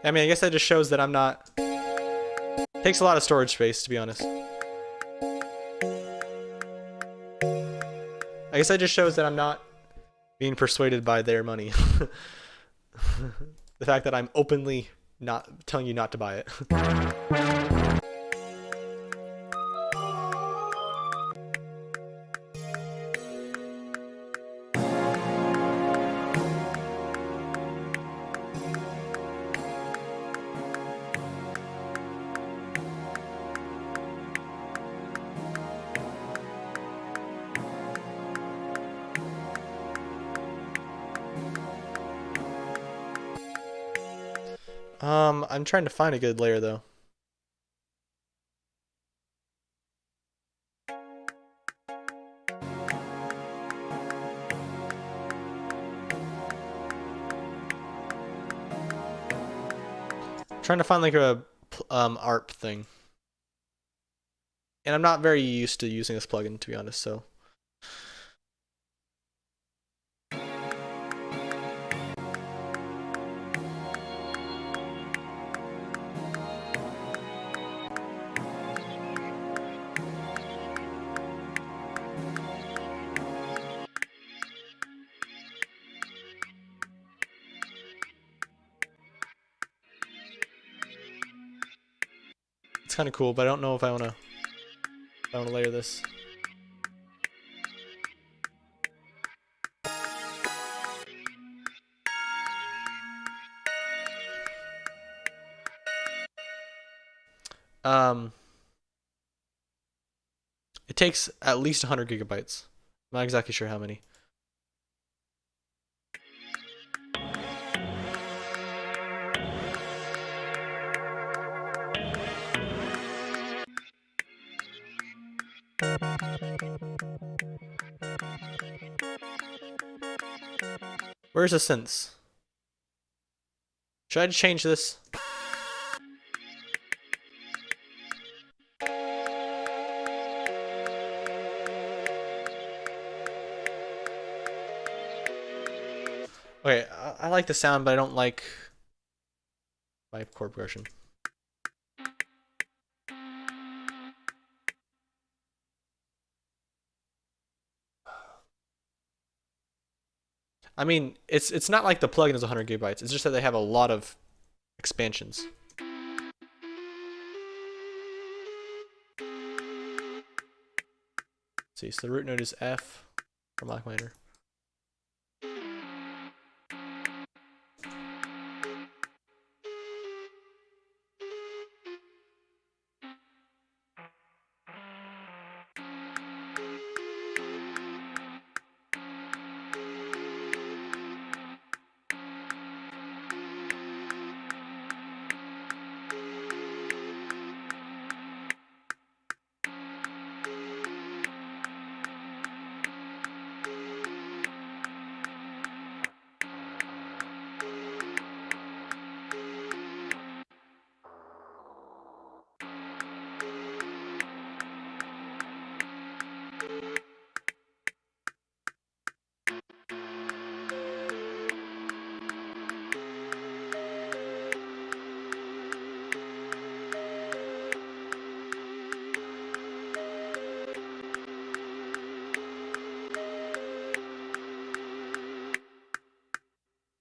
I mean, I guess that just shows that I'm not. Takes a lot of storage space, to be honest. I guess that just shows that I'm not being persuaded by their money. The fact that I'm openly not telling you not to buy it. I'm trying to find a good layer though. Trying to find like a ARP thing. And I'm not very used to using this plugin, to be honest, so. It's kind of cool, but I don't know if I want to layer this. It takes at least 100 gigabytes. I'm not exactly sure how many. Where's the synths? Should I change this? Okay, I like the sound, but I don't like my chord progression. I mean, it's not like the plugin is 100 gigabytes. It's just that they have a lot of expansions. Let's see, so the root node is F for Black minor.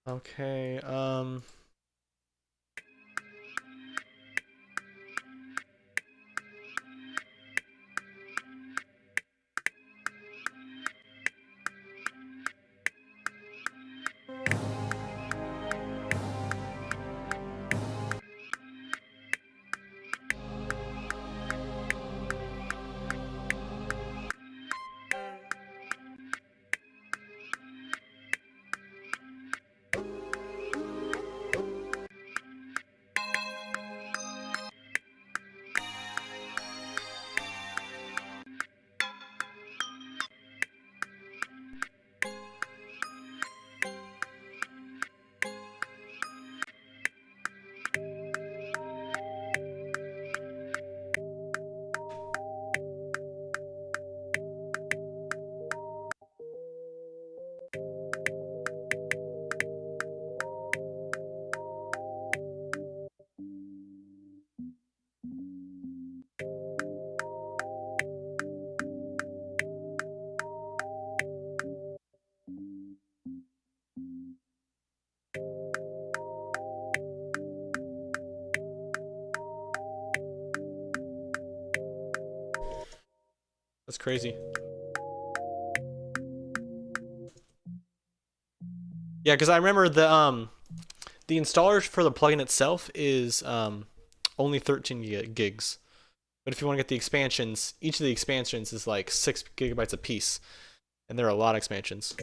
Okay, that's crazy. Yeah, because I remember the installer for the plugin itself is only 13 gigs. But if you want to get the expansions, each of the expansions is like 6 gigabytes a piece, and there are a lot of expansions.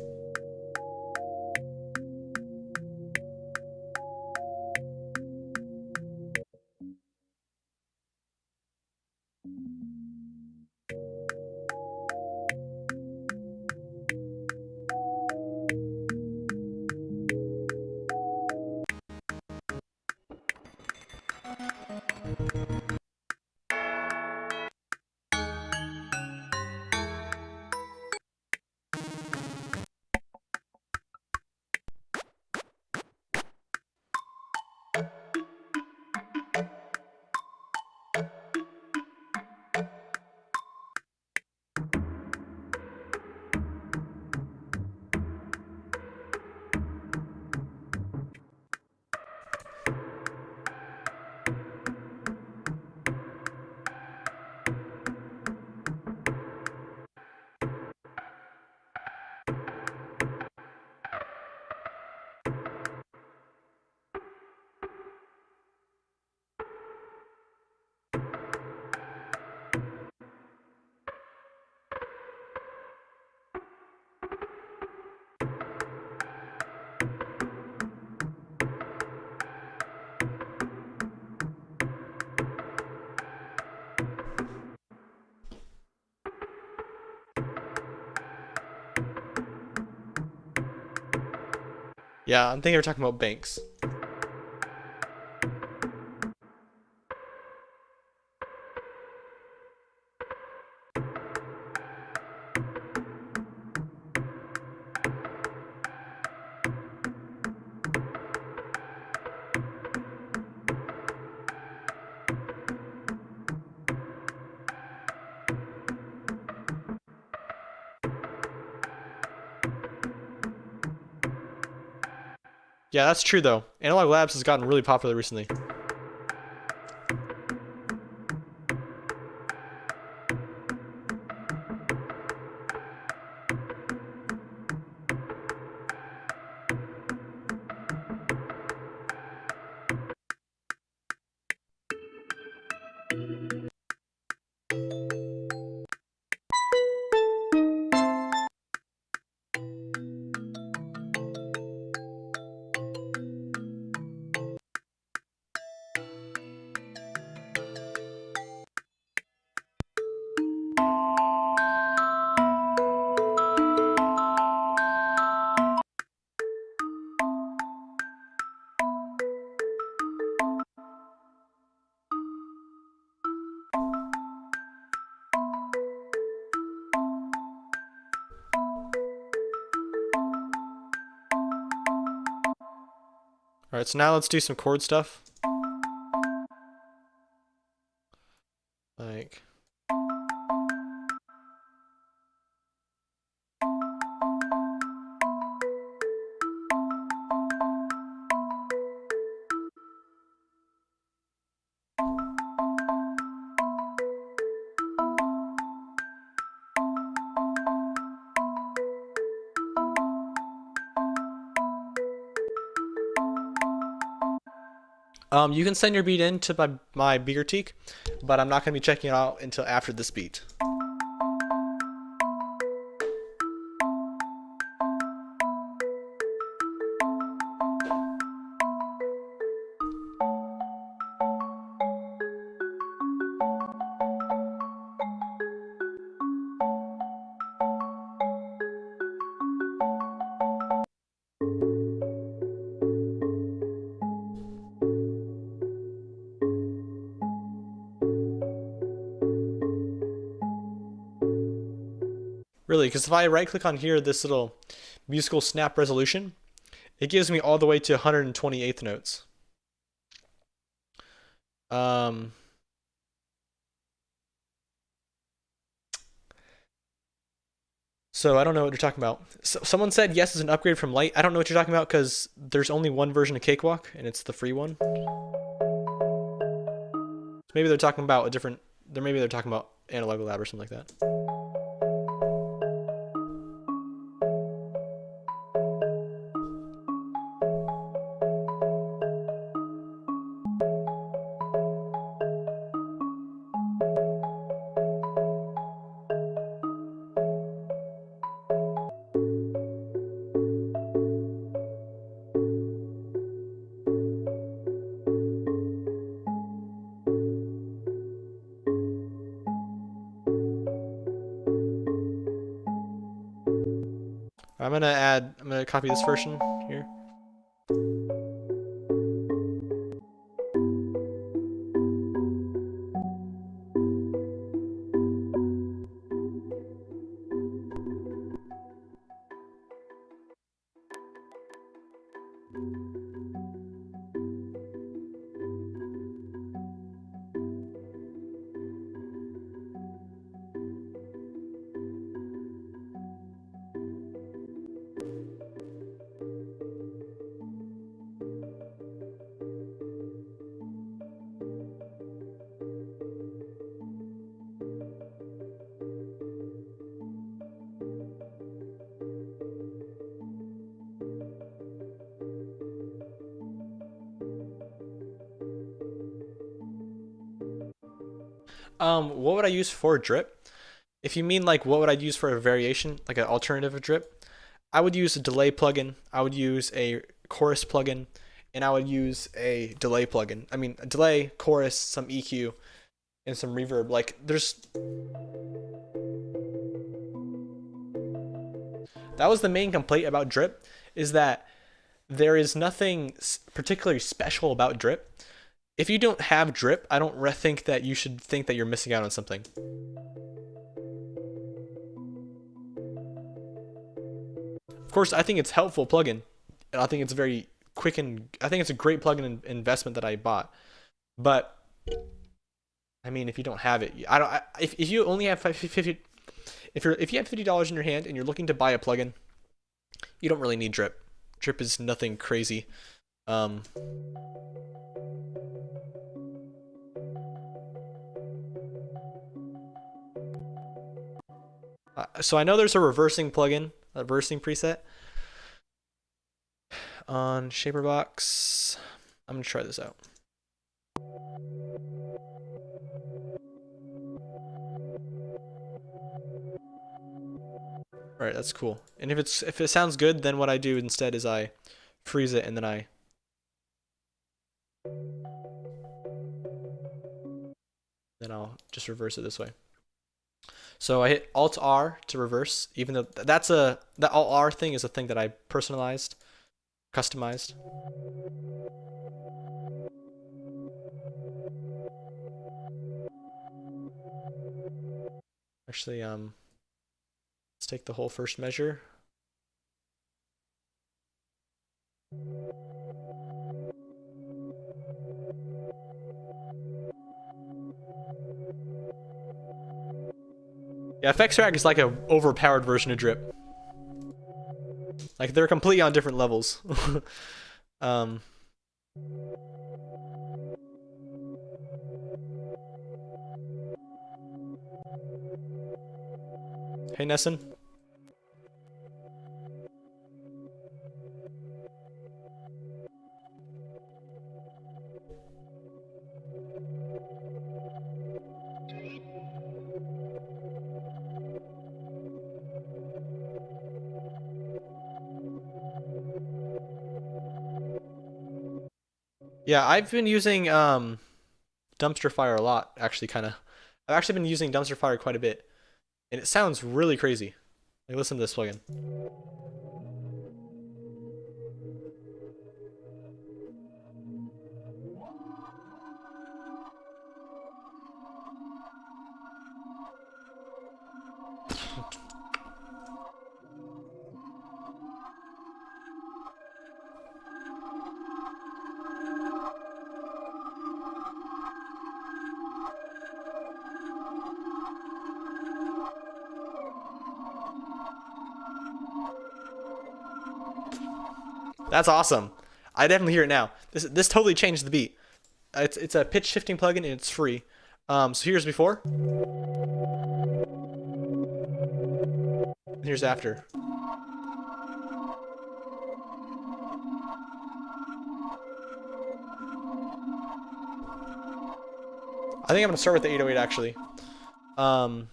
Yeah, I'm thinking we're talking about banks. Yeah, that's true though. Analog Labs has gotten really popular recently. All right, so now let's do some chord stuff. Like, You can send your beat in to my Beakertique, but I'm not gonna be checking it out until after this beat. Really, because if I right click on here, this little musical snap resolution, it gives me all the way to 128th notes. So I don't know what you're talking about. So someone said yes is an upgrade from Lite. I don't know what you're talking about because there's only one version of Cakewalk and it's the free one. Maybe they're talking about a different. Maybe they're talking about Analog Lab or something like that. I'm gonna copy this version here. What would I use for drip? If you mean like what would I use for a variation, like an alternative of drip, I would use a delay plugin. I would use a chorus plugin, and I would use a delay plugin. I mean, a delay, chorus, some EQ, and some reverb. Like there's. That was the main complaint about drip, is that there is nothing particularly special about drip. If you don't have drip, I don't think that you should think that you're missing out on something. Of course, I think it's a helpful plugin. And I think it's very quick, and I think it's a great plugin investment that I bought. But I mean, if you don't have it, if you only have 50, if you have $50 in your hand and you're looking to buy a plugin, you don't really need drip. Drip is nothing crazy. So I know there's a reversing plugin, a reversing preset on Shaperbox. I'm gonna try this out. All right, that's cool. And if it sounds good, then what I do instead is I freeze it and then I'll just reverse it this way. So I hit Alt R to reverse, even though that Alt R thing is a thing that I personalized, customized. Actually, let's take the whole first measure. Yeah, effects track is like a overpowered version of drip. Like they're completely on different levels. Hey Nesson. Yeah, I've been using Dumpster Fire a lot, actually, kind of. I've actually been using Dumpster Fire quite a bit, and it sounds really crazy. Like, listen to this plugin. That's awesome. I definitely hear it now. This totally changed the beat. It's a pitch shifting plugin and it's free. So here's before. And here's after. I think I'm gonna start with the 808 actually. Um,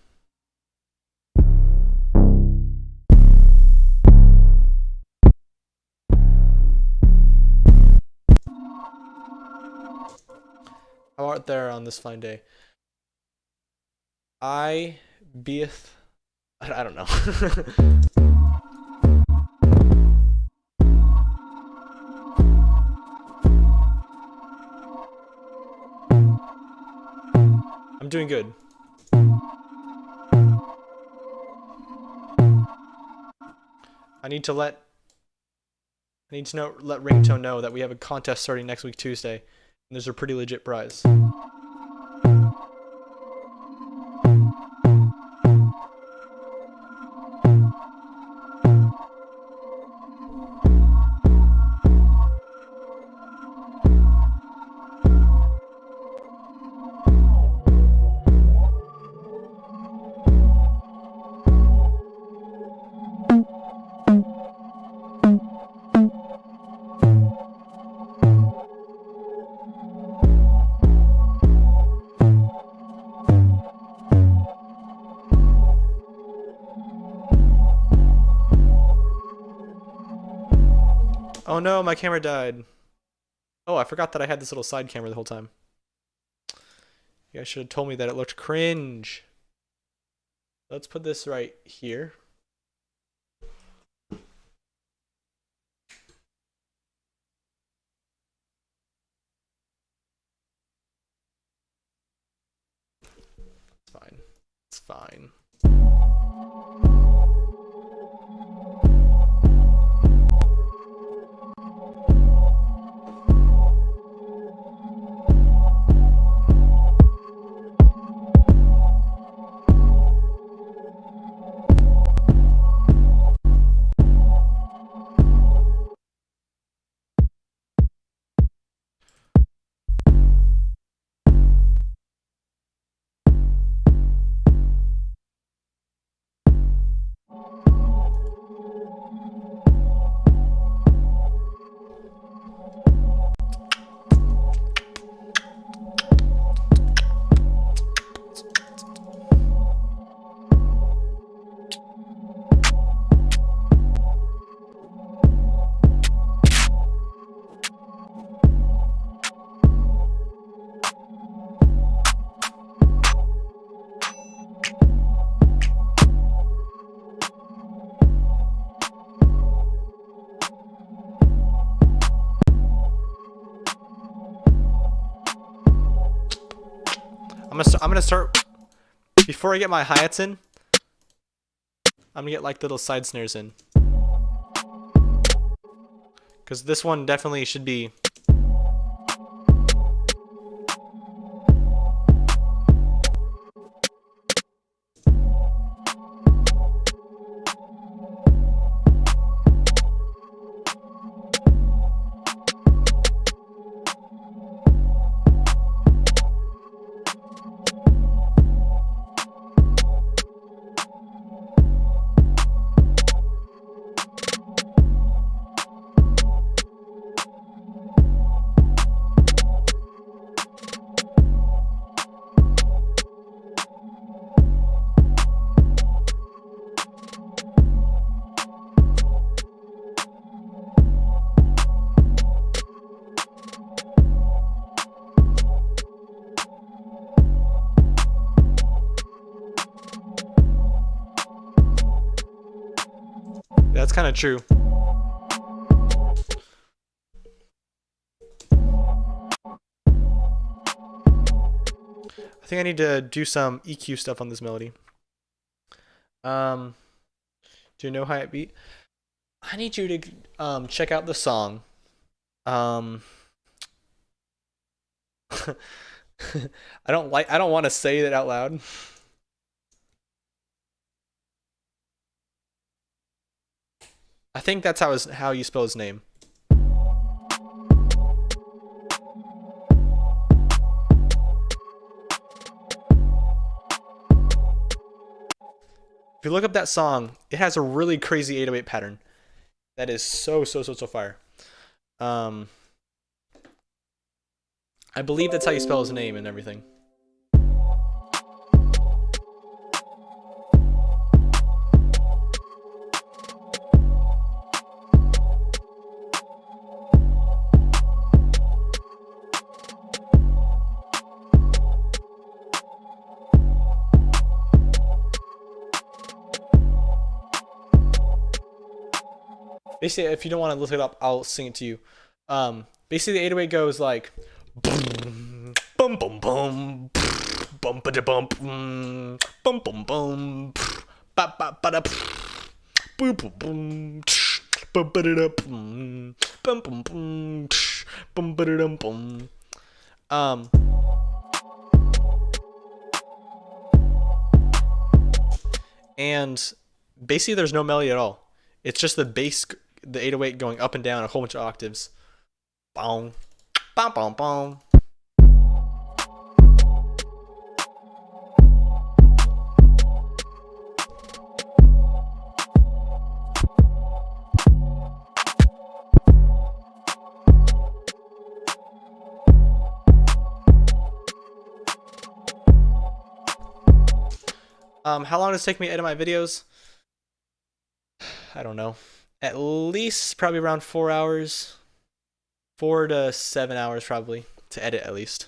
How art there on this fine day? I beeth. I don't know. I'm doing good. I need to let Ringtone know that we have a contest starting next week Tuesday, and there's a pretty legit prize. Oh no, my camera died. Oh, I forgot that I had this little side camera the whole time. You guys should have told me that it looked cringe. Let's put this right here. It's fine. It's fine. I'm gonna start before I get my hi-hats in. I'm gonna get like little side snares in, because this one definitely should be. kind of true. I think I need to do some EQ stuff on this melody. Do you know hi-hat beat? I need you to check out the song. I don't want to say that out loud. I think that's how you spell his name. If you look up that song, it has a really crazy 808 pattern. That is so fire. I believe that's how you spell his name and everything. Basically, if you don't want to look it up, I'll sing it to you. Basically, the 808 goes like boom, bum bum bum, bum ba da bum, bum bum bum, ba ba ba da, boom boom boom, bum ba da da, bum bum bum, bum ba da dum bum. And basically, there's no melody at all. It's just the bass, the 808 going up and down a whole bunch of octaves. Boom, bom, bom, bom. How long does it take me to edit my videos? I don't know. At least probably around 4 hours. 4 to 7 hours probably to edit at least.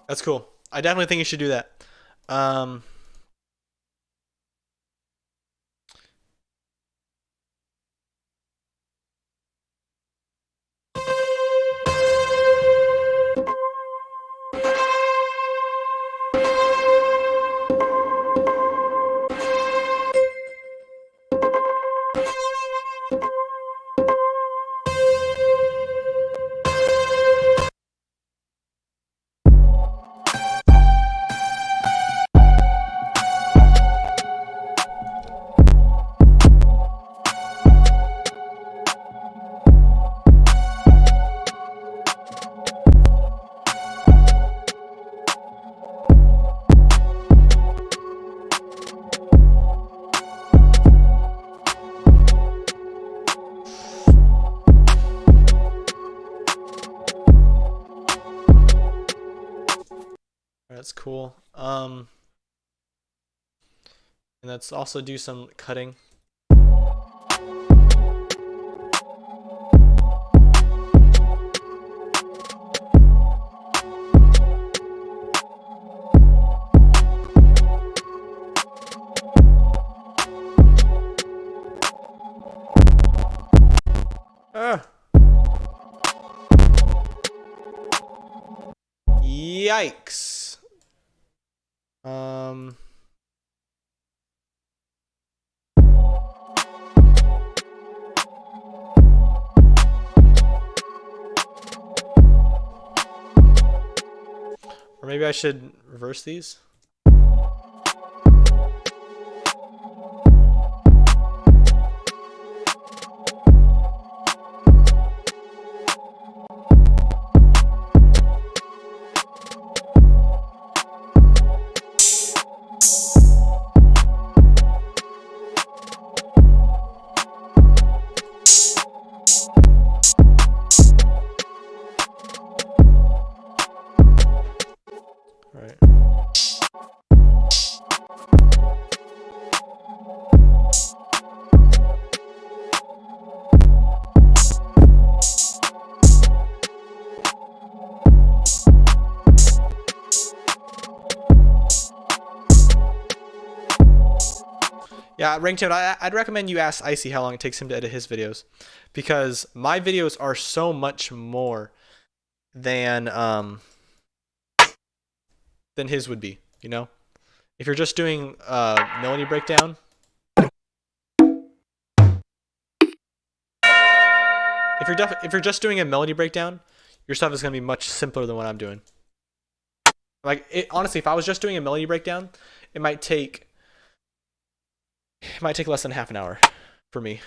That's cool. I definitely think you should do that. That's cool. And let's also do some cutting. Yikes. Or maybe I should reverse these. Yeah, Ringtone, I'd recommend you ask Icy how long it takes him to edit his videos, because my videos are so much more than his would be. You know, if you're just doing melody breakdown, if you're just doing a melody breakdown, your stuff is gonna be much simpler than what I'm doing. Like honestly, if I was just doing a melody breakdown, it might take less than half an hour for me.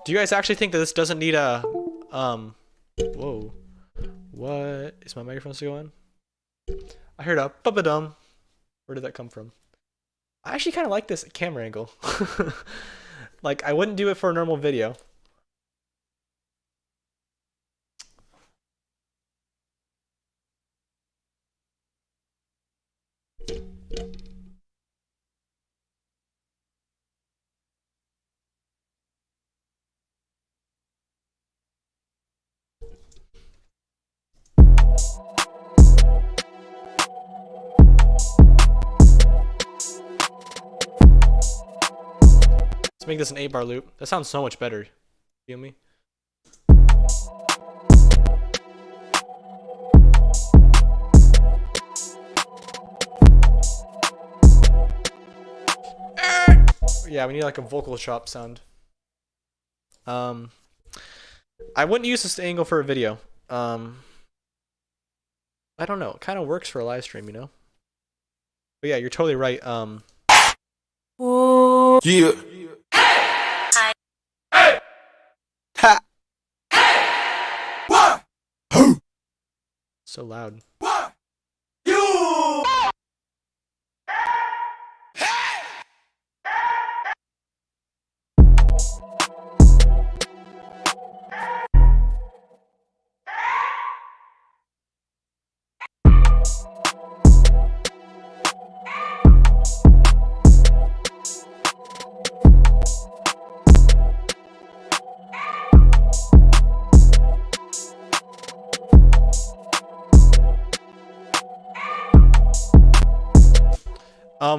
Do you guys actually think that this doesn't need a whoa, what is my microphone still going? I heard a ba-ba-dum. Where did that come from? I actually kind of like this camera angle. Like, I wouldn't do it for a normal video. Let's make this an 8-bar loop. That sounds so much better. Feel me? Yeah, we need like a vocal chop sound. I wouldn't use this angle for a video. I don't know. It kind of works for a live stream, you know? But yeah, you're totally right. Yeah. So loud.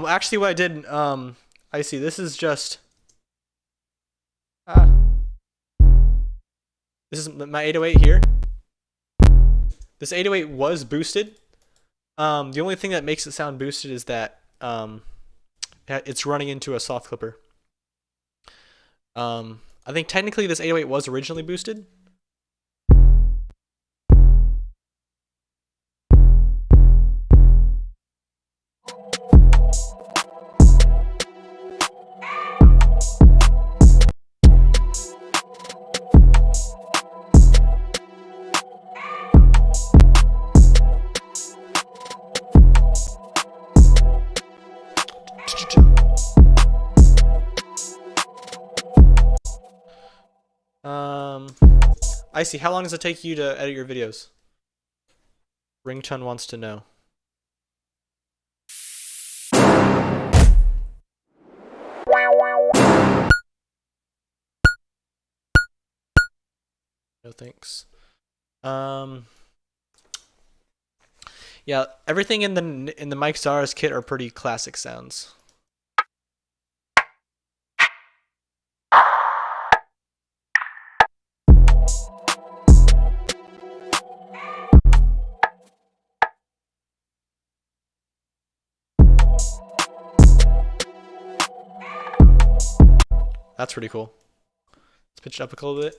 Actually, what I did, I see. This is just. This is my 808 here. This 808 was boosted. The only thing that makes it sound boosted is that it's running into a soft clipper. I think technically this 808 was originally boosted. I see. How long does it take you to edit your videos? Ringtone wants to know. No thanks. Yeah, everything in the Mike Zara's kit are pretty classic sounds. That's pretty cool. Let's pitch it up a little bit.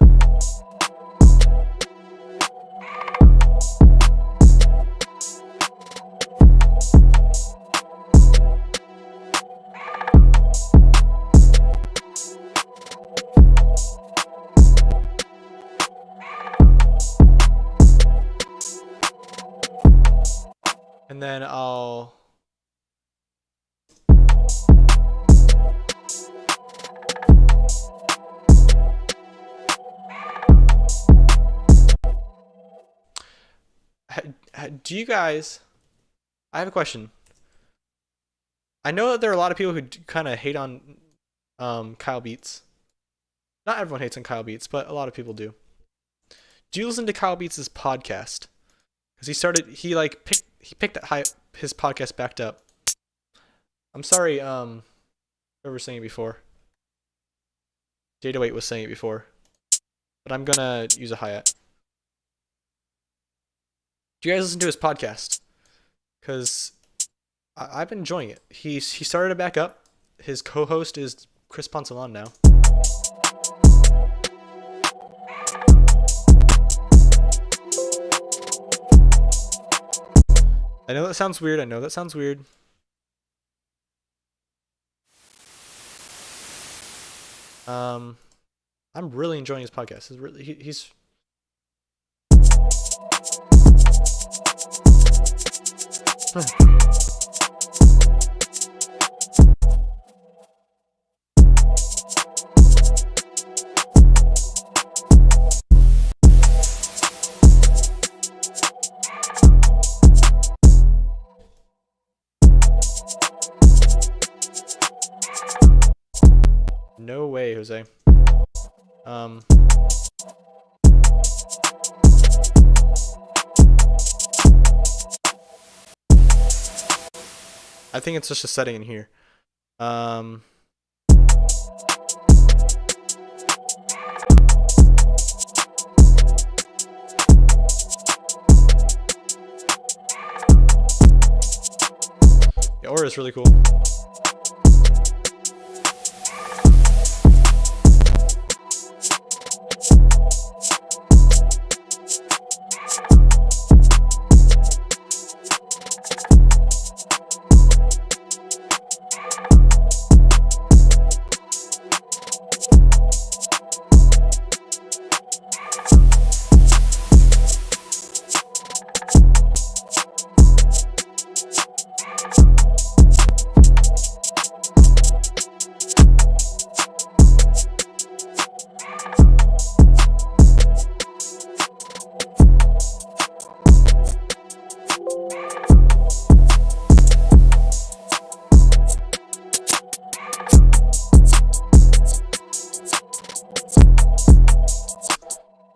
And then I'll Do you guys? I have a question. I know that there are a lot of people who kind of hate on Kyle Beats. Not everyone hates on Kyle Beats, but a lot of people do. Do you listen to Kyle Beats' podcast? Because he picked his podcast backed up. I'm sorry, whoever was saying it before. Data Weight was saying it before. But I'm gonna use a hi-hat. Do you guys listen to his podcast? Because I've been enjoying it. He started it back up. His co-host is Chris Poncelan now. I know that sounds weird. I'm really enjoying his podcast. He's no way, Jose. I think it's just a setting in here. Yeah, Aura is really cool.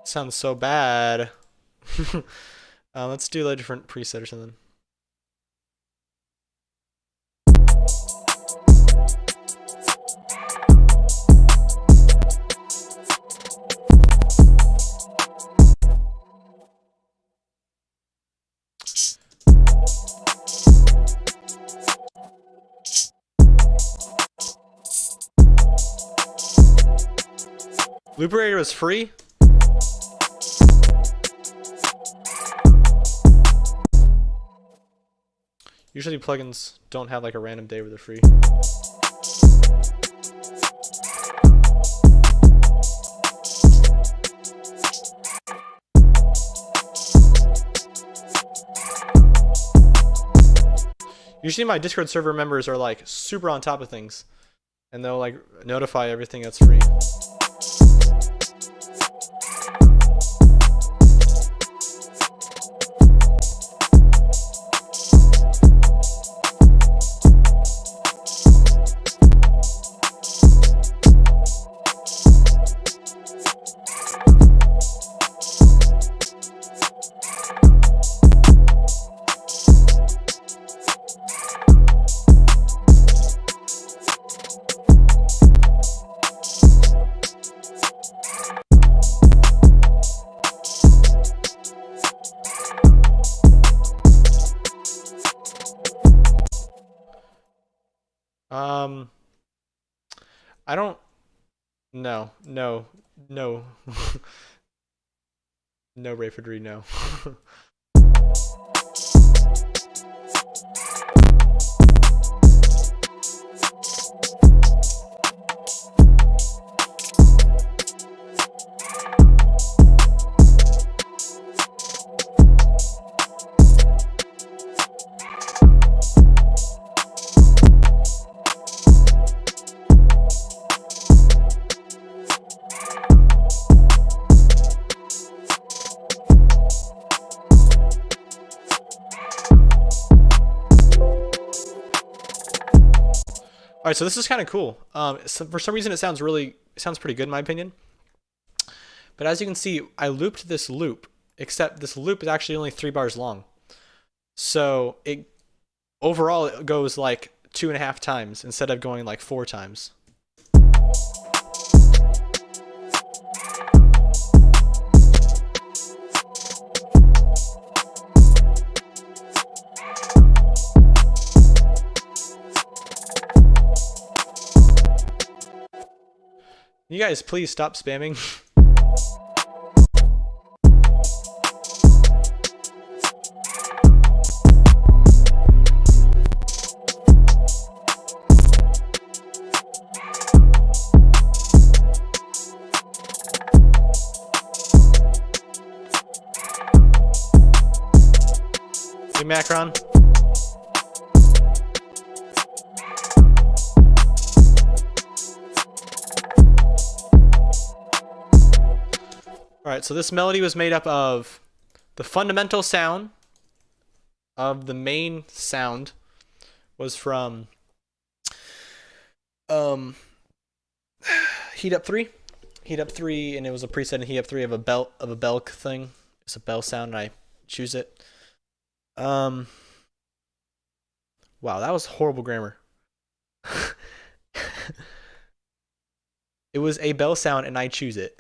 Sounds so bad. Let's do a different preset or something. Looperator was free? Usually plugins don't have like a random day where they're free. Usually my Discord server members are like super on top of things and they'll like notify everything that's free. I don't. No. No, Rayfordry, no. right, so this is kind of cool. So for some reason, it sounds pretty good in my opinion. But as you can see, I looped this loop, except this loop is actually only 3 bars long. So overall it goes like 2.5 times instead of going like 4 times. You guys please stop spamming. Hey Macron. Alright, so this melody was made up of the fundamental sound of the main sound was from Heat Up 3. Heat Up 3, and it was a preset in Heat Up 3 of a bell thing. It's a bell sound, and I choose it. Wow, that was horrible grammar. It was a bell sound, and I choose it.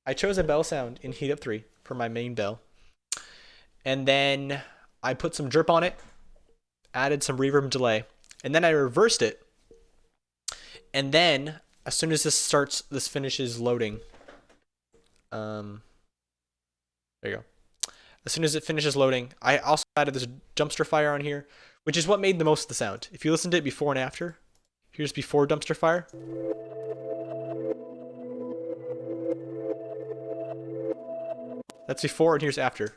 I chose a bell sound in Heat Up 3 for my main bell. And then I put some drip on it, added some reverb and delay, and then I reversed it. And then, as soon as this finishes loading, there you go. As soon as it finishes loading, I also added this dumpster fire on here, which is what made the most of the sound. If you listen to it before and after, here's before dumpster fire. That's before, and here's after.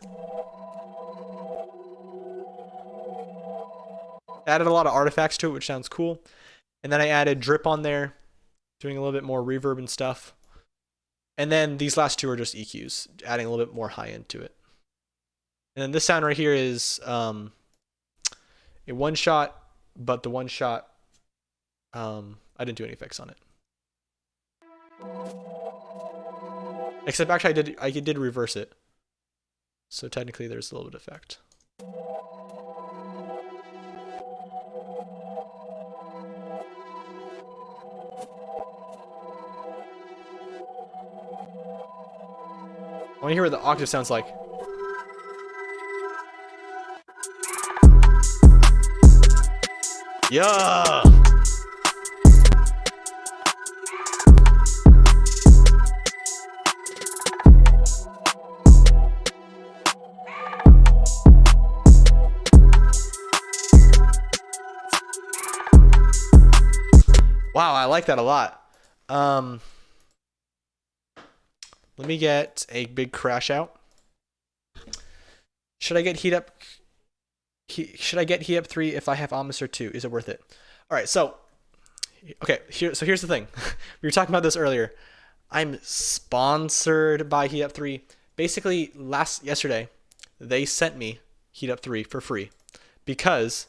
Added a lot of artifacts to it, which sounds cool. And then I added drip on there, doing a little bit more reverb and stuff. And then these last two are just EQs, adding a little bit more high end to it. And then this sound right here is a one shot, but the one shot, I didn't do any effects on it. Except actually I did reverse it. So technically there's a little bit of effect. I want to hear what the octave sounds like. Yeah! Wow, I like that a lot. Let me get a big crash out. Should I get Heat Up 3 if I have Omnisphere 2? Is it worth it? All right, so okay, here's the thing. We were talking about this earlier. I'm sponsored by Heat Up 3. Basically, yesterday, they sent me Heat Up 3 for free because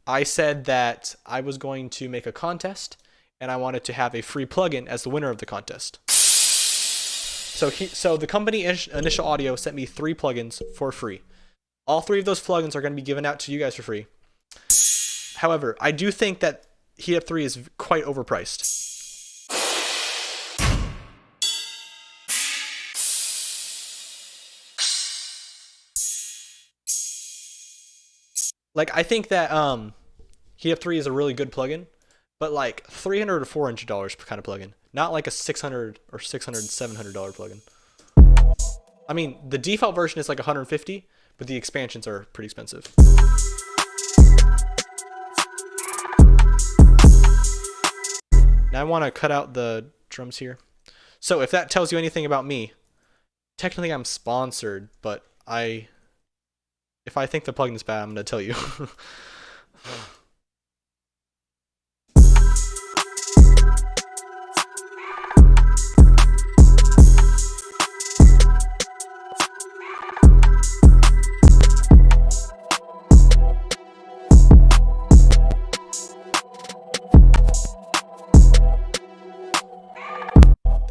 I said that I was going to make a contest and I wanted to have a free plugin as the winner of the contest. So the company Initial Audio sent me 3 plugins for free. All 3 of those plugins are going to be given out to you guys for free. However, I do think that Heat Up 3 is quite overpriced. Like, I think that Heat Up 3 is a really good plugin, but like $300 to $400 kind of plugin, not like a $600 or $700 plugin. I mean, the default version is like $150, but the expansions are pretty expensive. Now I want to cut out the drums here. So if that tells you anything about me, technically I'm sponsored, but if I think the plugin is bad, I'm going to tell you.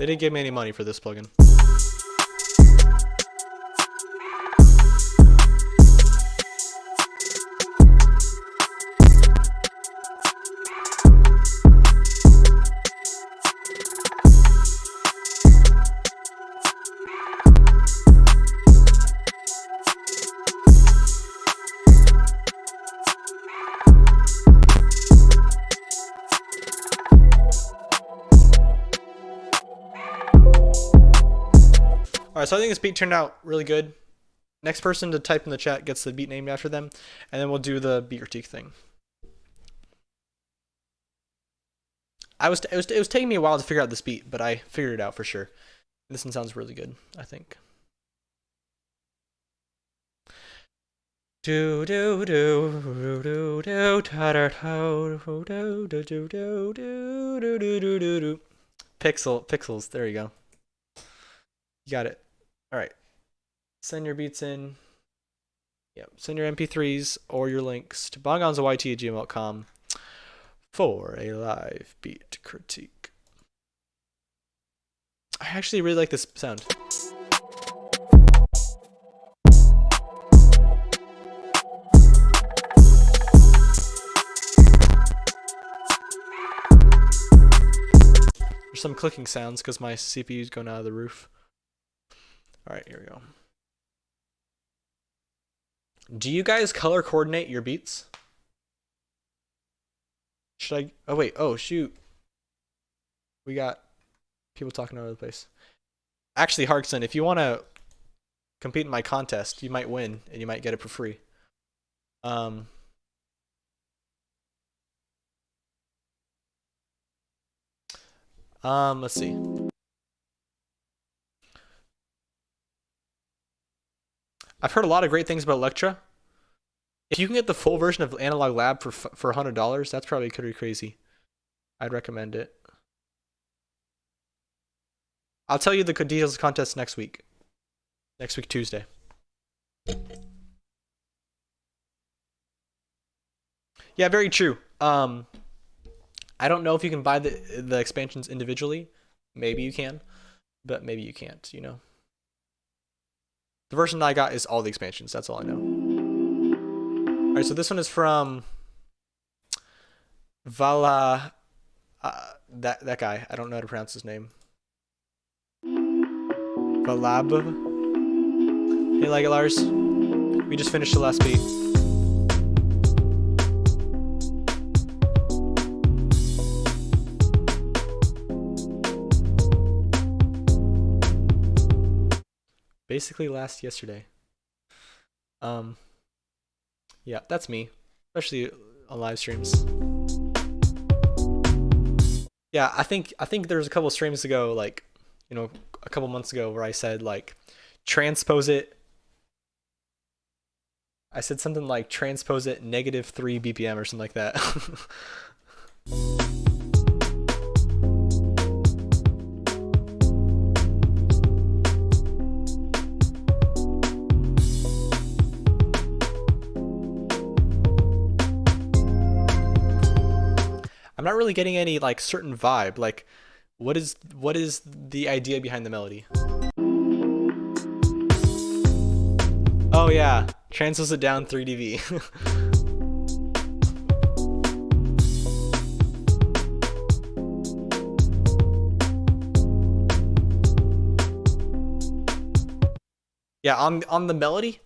They didn't give me any money for this plugin. Alright, so I think this beat turned out really good. Next person to type in the chat gets the beat named after them, and then we'll do the beat critique thing. It was taking me a while to figure out this beat, but I figured it out for sure. This one sounds really good, I think. Do do do do do do do do do do do do do do do do. Pixels. There you go. You got it. All right. Send your beats in. Yep. Send your MP3s or your links to bongonzoyt@gmail.com for a live beat critique. I actually really like this sound. There's some clicking sounds because my CPU is going out of the roof. All right, here we go. Do you guys color coordinate your beats? Should I? Oh wait. Oh shoot. We got people talking all over the place. Actually, Harkson, if you want to compete in my contest, you might win and you might get it for free. Let's see. I've heard a lot of great things about Electra. If you can get the full version of Analog Lab for $100, that's probably pretty crazy. I'd recommend it. I'll tell you the details of the contest next week. Next week, Tuesday. Yeah, very true. I don't know if you can buy the expansions individually. Maybe you can, but maybe you can't, you know. The version I got is all the expansions. That's all I know. All right, so this one is from Vala, that guy. I don't know how to pronounce his name. Valab. Hey, like it, Lars. We just finished the last beat. Basically yesterday. Yeah, that's me, especially on live streams. Yeah, I think there was a couple streams ago, like, you know, a couple months ago, where I said like transpose it. I said something like transpose it -3 BPM or something like that. I'm not really getting any like certain vibe. Like, what is the idea behind the melody? Oh yeah, transpose it down 3 dB. Yeah, on the melody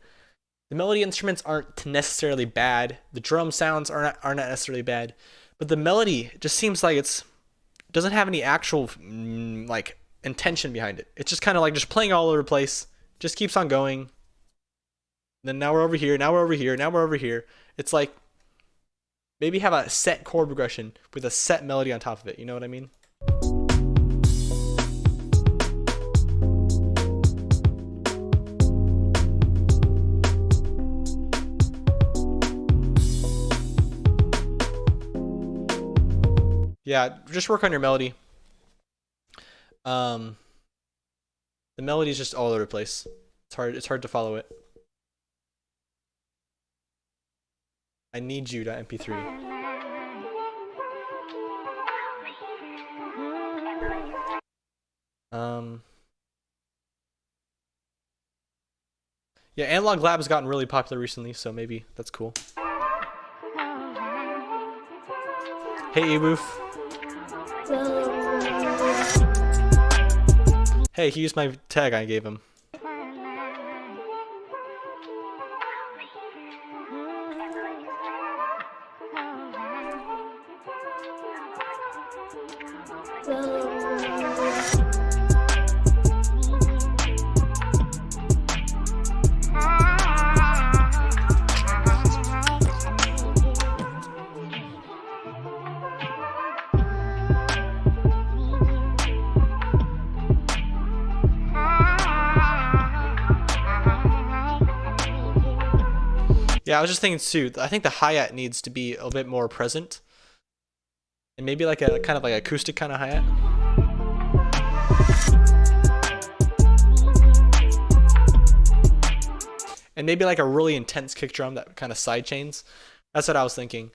instruments aren't necessarily bad. The drum sounds are not necessarily bad. But the melody just seems like doesn't have any actual like intention behind it. It's just kind of like just playing all over the place. Just keeps on going. Then now we're over here. Now we're over here. Now we're over here. It's like maybe have a set chord progression with a set melody on top of it. You know what I mean? Yeah, just work on your melody. The melody is just all over the place. It's hard to follow it. I need you to MP3. Yeah, Analog Lab has gotten really popular recently, so maybe that's cool. Hey, Ewoof. Hey, he used my tag I gave him. Yeah, I was just thinking too. I think the hi-hat needs to be a bit more present, and maybe like a kind of like acoustic kind of hi-hat. And maybe like a really intense kick drum that kind of side chains. That's what I was thinking.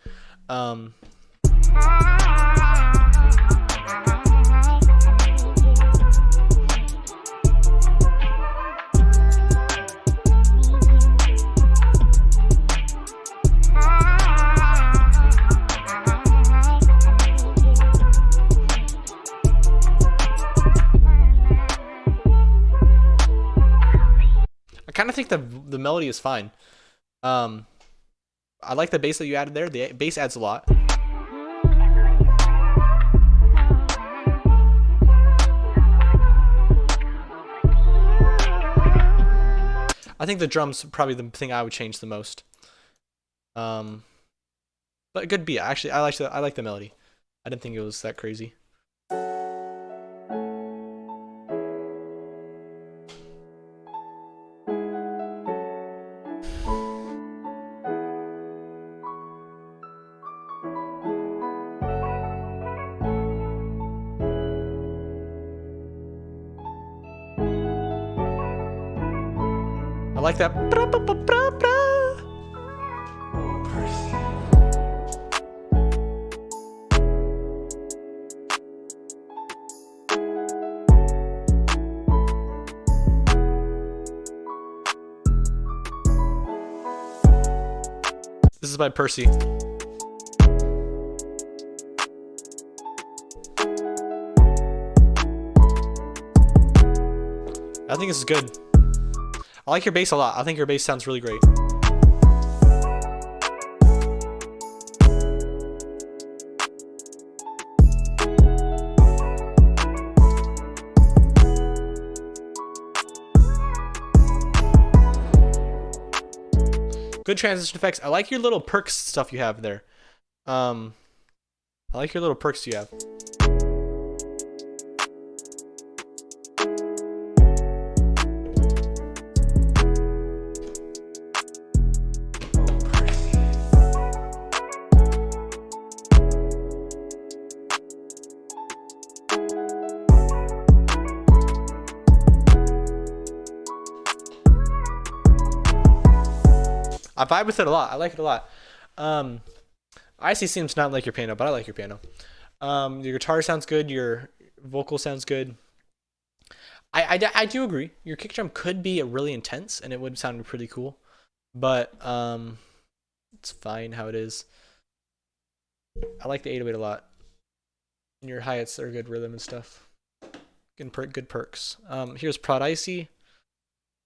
I kind of think the melody is fine. I like the bass that you added there. The bass adds a lot. I think the drums probably the thing I would change the most. But good beat. Actually, I like the melody. I didn't think it was that crazy. I like that. This is by Percy. I think this is good. I like your bass a lot. I think your bass sounds really great. Good transition effects. I like your little perks stuff you have there. I like your little perks you have. I vibe with it a lot. I like it a lot. Icy seems not like your piano, but I like your piano. Your guitar sounds good. Your vocal sounds good. I do agree. Your kick drum could be really intense, and it would sound pretty cool. But it's fine how it is. I like the 808 a lot. And your hi-hats are good rhythm and stuff. Good perks. Here's Prod Icy.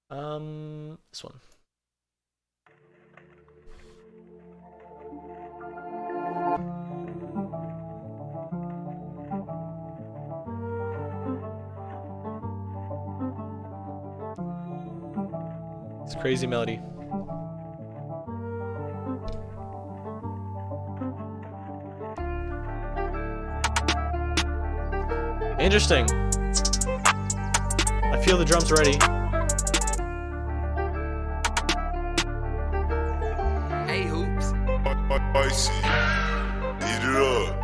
This one. It's a crazy melody. Interesting. I feel the drums ready. Hey, hoops. Icy. Eat it up.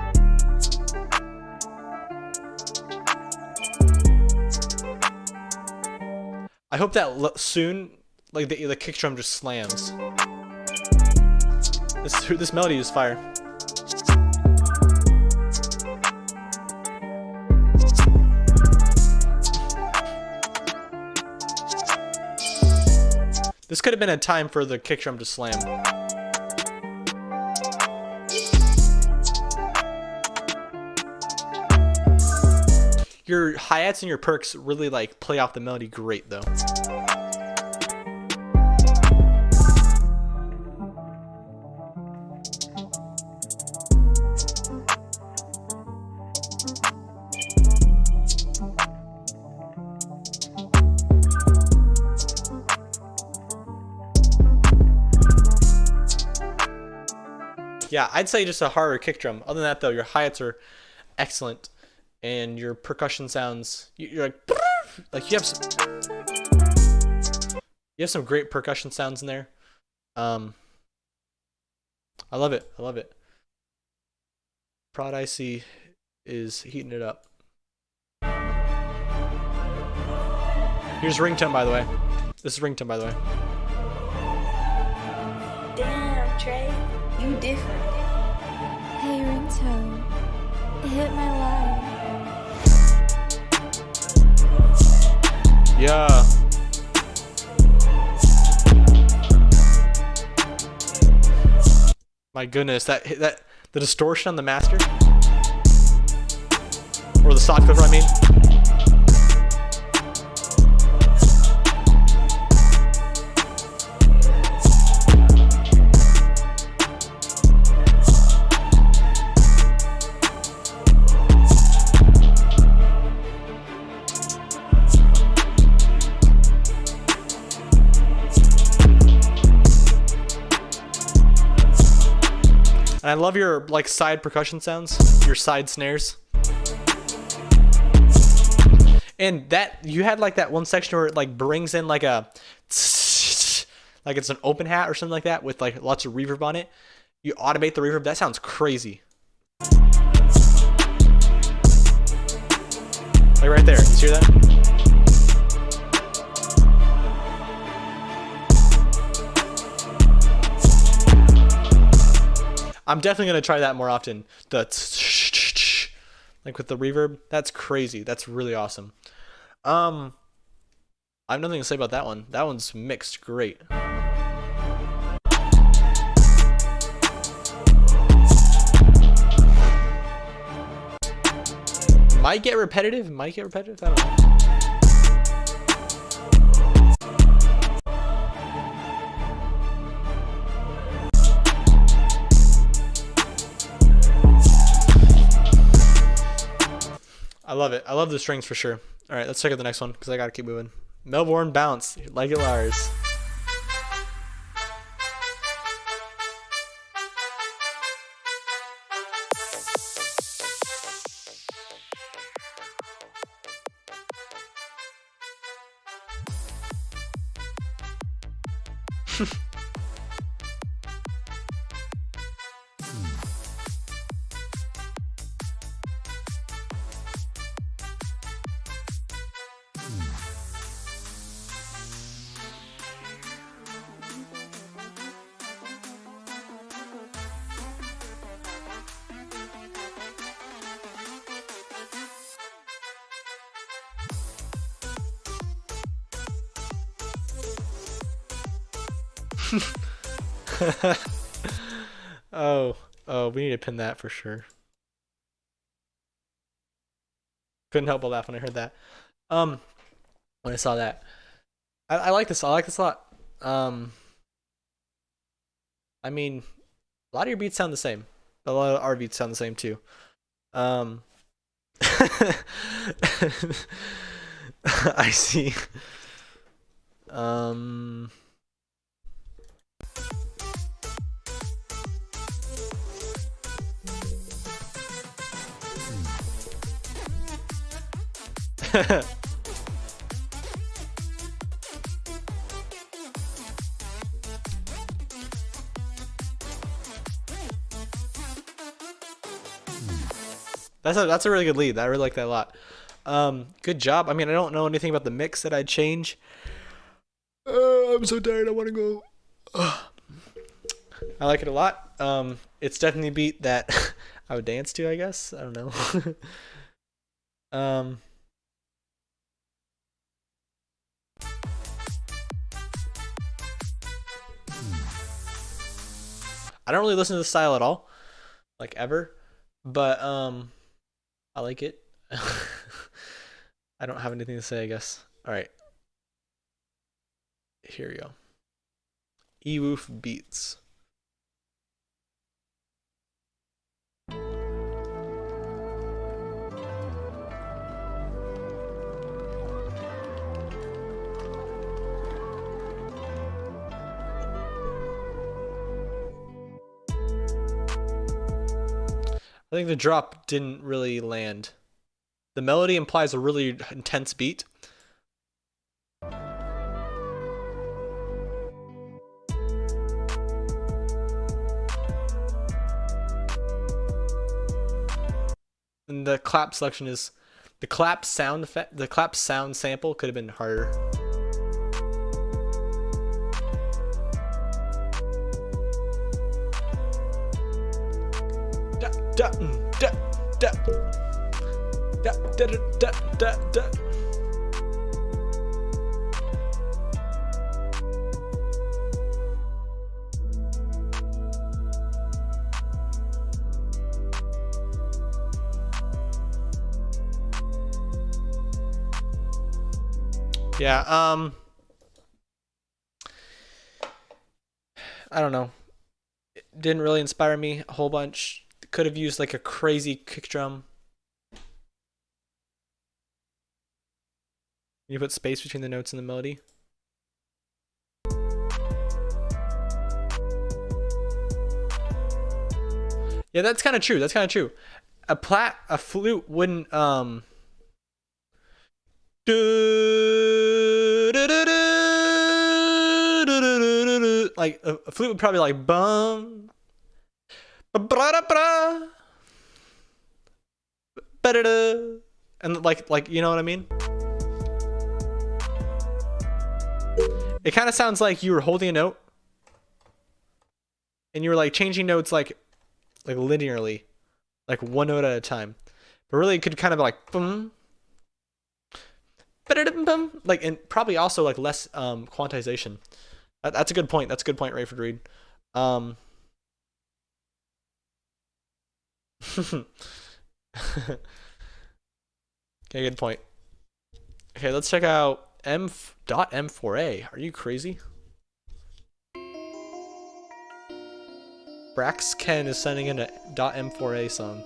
I hope that soon, like the kick drum just slams. This melody is fire. This could have been a time for the kick drum to slam. Your hi-hats and your perks really like play off the melody great though. Yeah, I'd say just a harder kick drum. Other than that, though, your hi-hats are excellent, and your percussion sounds. You're like you have some great percussion sounds in there. I love it. I love it. Prod IC is heating it up. Here's ringtone, by the way. This is ringtone, by the way. Damn, Trey, you different. Hey, ringtone. Hit my line. Yeah. My goodness, that the distortion on the master, or the soft clipper, I mean. And I love your like side percussion sounds, your side snares. And that you had like that one section where it like brings in like a like it's an open hat or something like that with like lots of reverb on it. You automate the reverb. That sounds crazy. Like right there. You hear that? I'm definitely gonna try that more often. The like with the reverb, that's crazy. That's really awesome. I have nothing to say about that one. That one's mixed great. Might get repetitive. I don't know. I love it. I love the strings for sure. All right, let's check out the next one because I gotta keep moving. Melbourne Bounce, like it Lars. Oh, we need to pin that for sure. Couldn't help but laugh when I heard that. When I saw that. I like this. I like this a lot. I mean, a lot of your beats sound the same. A lot of our beats sound the same too. I see. That's a really good lead. I really like that a lot. Good job. I mean, I don't know anything about the mix that I'd change. I'm so tired. I want to go. I like it a lot. It's definitely a beat that I would dance to, I guess. I don't know. I don't really listen to the style at all, like ever, but I like it. I don't have anything to say, I guess. All right, here we go. Ewoof beats. I think the drop didn't really land. The melody implies a really intense beat. And the clap selection is the clap sound effect. The clap sound sample could have been harder. Da, da, da, da, da, da, da, da. Yeah, I don't know. It didn't really inspire me a whole bunch. Could have used like a crazy kick drum. You put space between the notes and the melody. Yeah, that's kind of true. That's kind of true. A flute wouldn't like a flute would probably like bum. And like you know what I mean? It kind of sounds like you were holding a note and you were like changing notes like linearly, like one note at a time. But really it could kind of like boom, like, and probably also like less quantization. That's a good point. That's a good point, Rayford Reed. Okay, good point. Okay, let's check out M.M4A. Are you crazy? Brax Ken is sending in a .M4A song.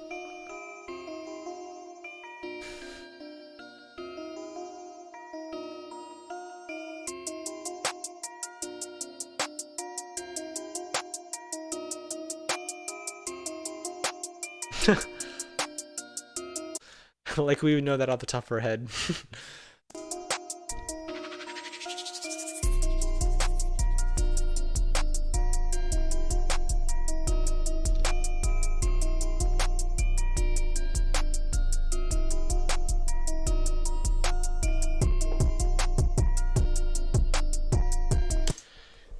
Like we would know that off the top of our head.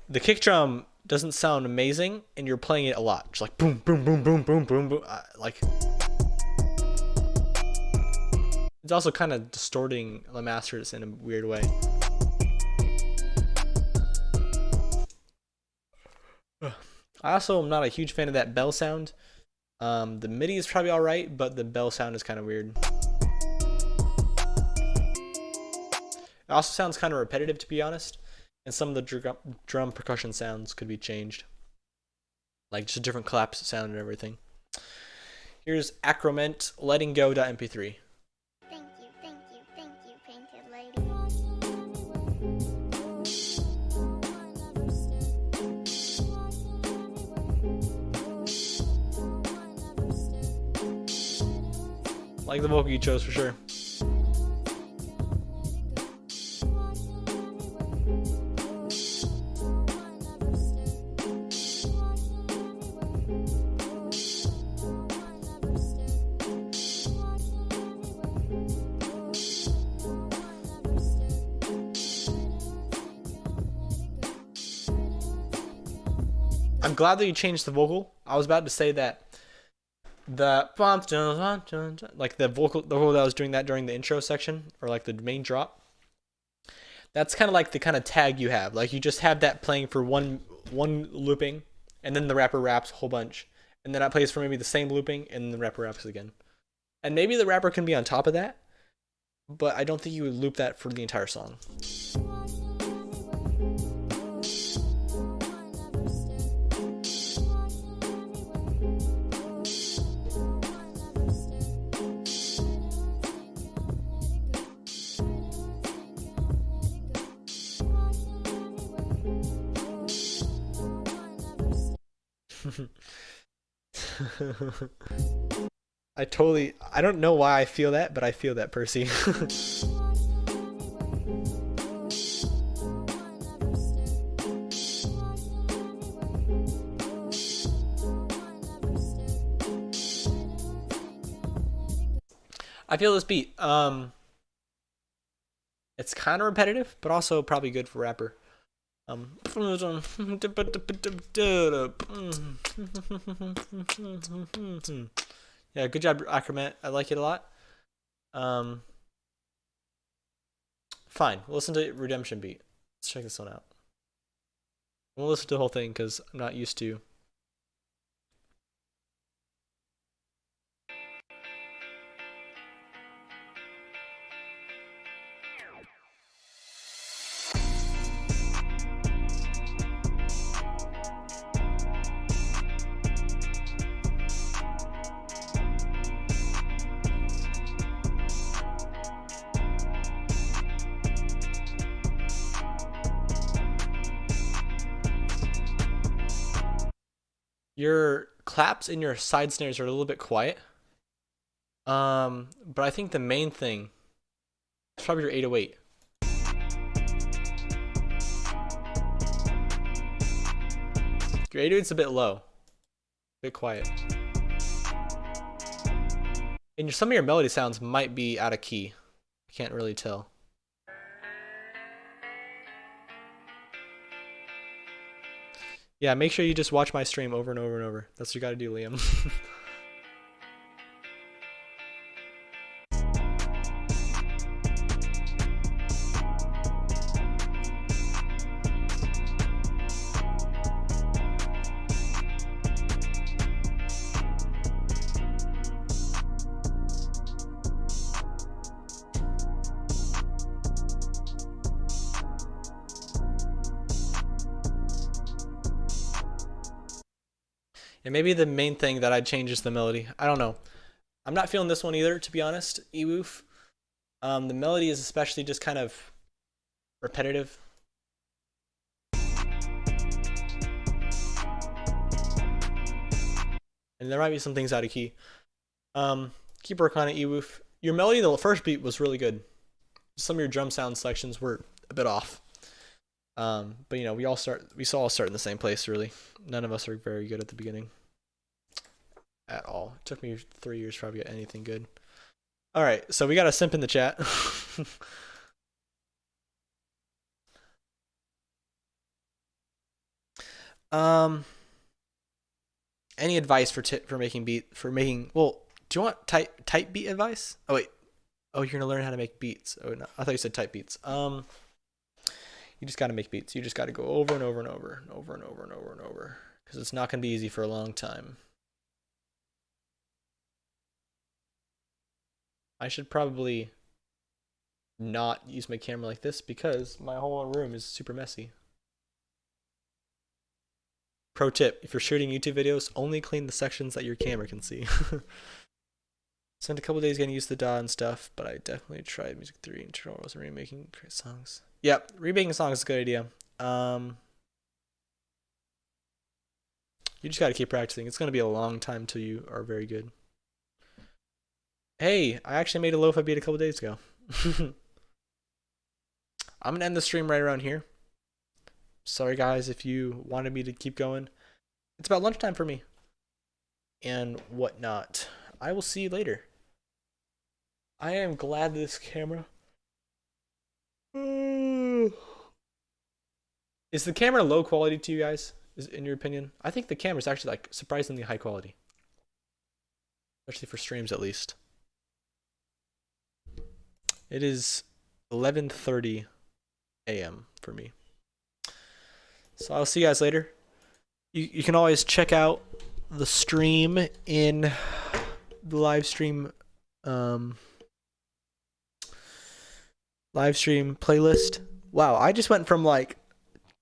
The kick drum doesn't sound amazing, and you're playing it a lot. Just like boom, boom, boom, boom, boom, boom, boom. Like. It's also kind of distorting the masters in a weird way. I also am not a huge fan of that bell sound. The MIDI is probably alright, but the bell sound is kind of weird. It also sounds kind of repetitive, to be honest. And some of the drum percussion sounds could be changed. Like just a different claps sound and everything. Here's Acroment Letting Go.mp3. Like the vocal you chose for sure. I'm glad that you changed the vocal. I was about to say that the like the vocal that I was doing that during the intro section or like the main drop. That's kind of like the kind of tag you have. Like you just have that playing for one looping and then the rapper raps a whole bunch, and then that plays for maybe the same looping, and then the rapper raps again. And maybe the rapper can be on top of that, but I don't think you would loop that for the entire song. I don't know why I feel that, but I feel that, Percy. I feel this beat. It's kind of repetitive, but also probably good for rapper. Yeah, good job, Acromat. I like it a lot. Fine. We'll listen to Redemption Beat. Let's check this one out. We'll listen to the whole thing because I'm not used to. Your claps and your side snares are a little bit quiet. But I think the main thing is probably your 808. Your 808's a bit low, a bit quiet. And some of your melody sounds might be out of key. I can't really tell. Yeah, make sure you just watch my stream over and over and over. That's what you gotta do, Liam. And maybe the main thing that I'd change is the melody. I don't know. I'm not feeling this one either, to be honest, Ewoof. The melody is especially just kind of repetitive. And there might be some things out of key. Keep working on it, Ewoof. Your melody, the first beat was really good. Some of your drum sound selections were a bit off. But you know, we all start in the same place, really. None of us are very good at the beginning. At all. It took me 3 years to probably get anything good. Alright, so we got a simp in the chat. Any advice for making well, do you want type beat advice? Oh wait. Oh, you're gonna learn how to make beats. Oh no, I thought you said type beats. You just gotta make beats. You just gotta go over and over and over and over and over and over and over. Because it's not gonna be easy for a long time. I should probably not use my camera like this because my whole room is super messy. Pro tip, if you're shooting YouTube videos, only clean the sections that your camera can see. Spent a couple days getting used to the DAW and stuff, but I definitely tried Music 3 and Turtle wasn't remaking great songs. Yep, remaking songs is a good idea. You just gotta keep practicing. It's gonna be a long time till you are very good. Hey, I actually made a lo-fi beat a couple days ago. I'm gonna end the stream right around here. Sorry guys if you wanted me to keep going. It's about lunchtime for me. And whatnot. I will see you later. I am glad this camera. Is the camera low quality to you guys? In your opinion? I think the camera is actually like surprisingly high quality. Especially for streams at least. It is 11:30 a.m. for me. So I'll see you guys later. You can always check out the stream in the live stream playlist. Wow, I just went from like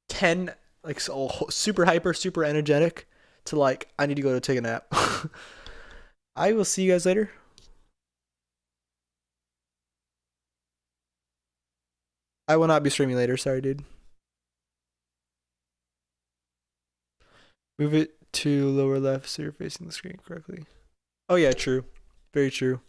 10 like super hyper, super energetic to like I need to go to take a nap. I will see you guys later. I will not be streaming later. Sorry, dude. Move it to lower left so you're facing the screen correctly. Oh yeah, true. Very true.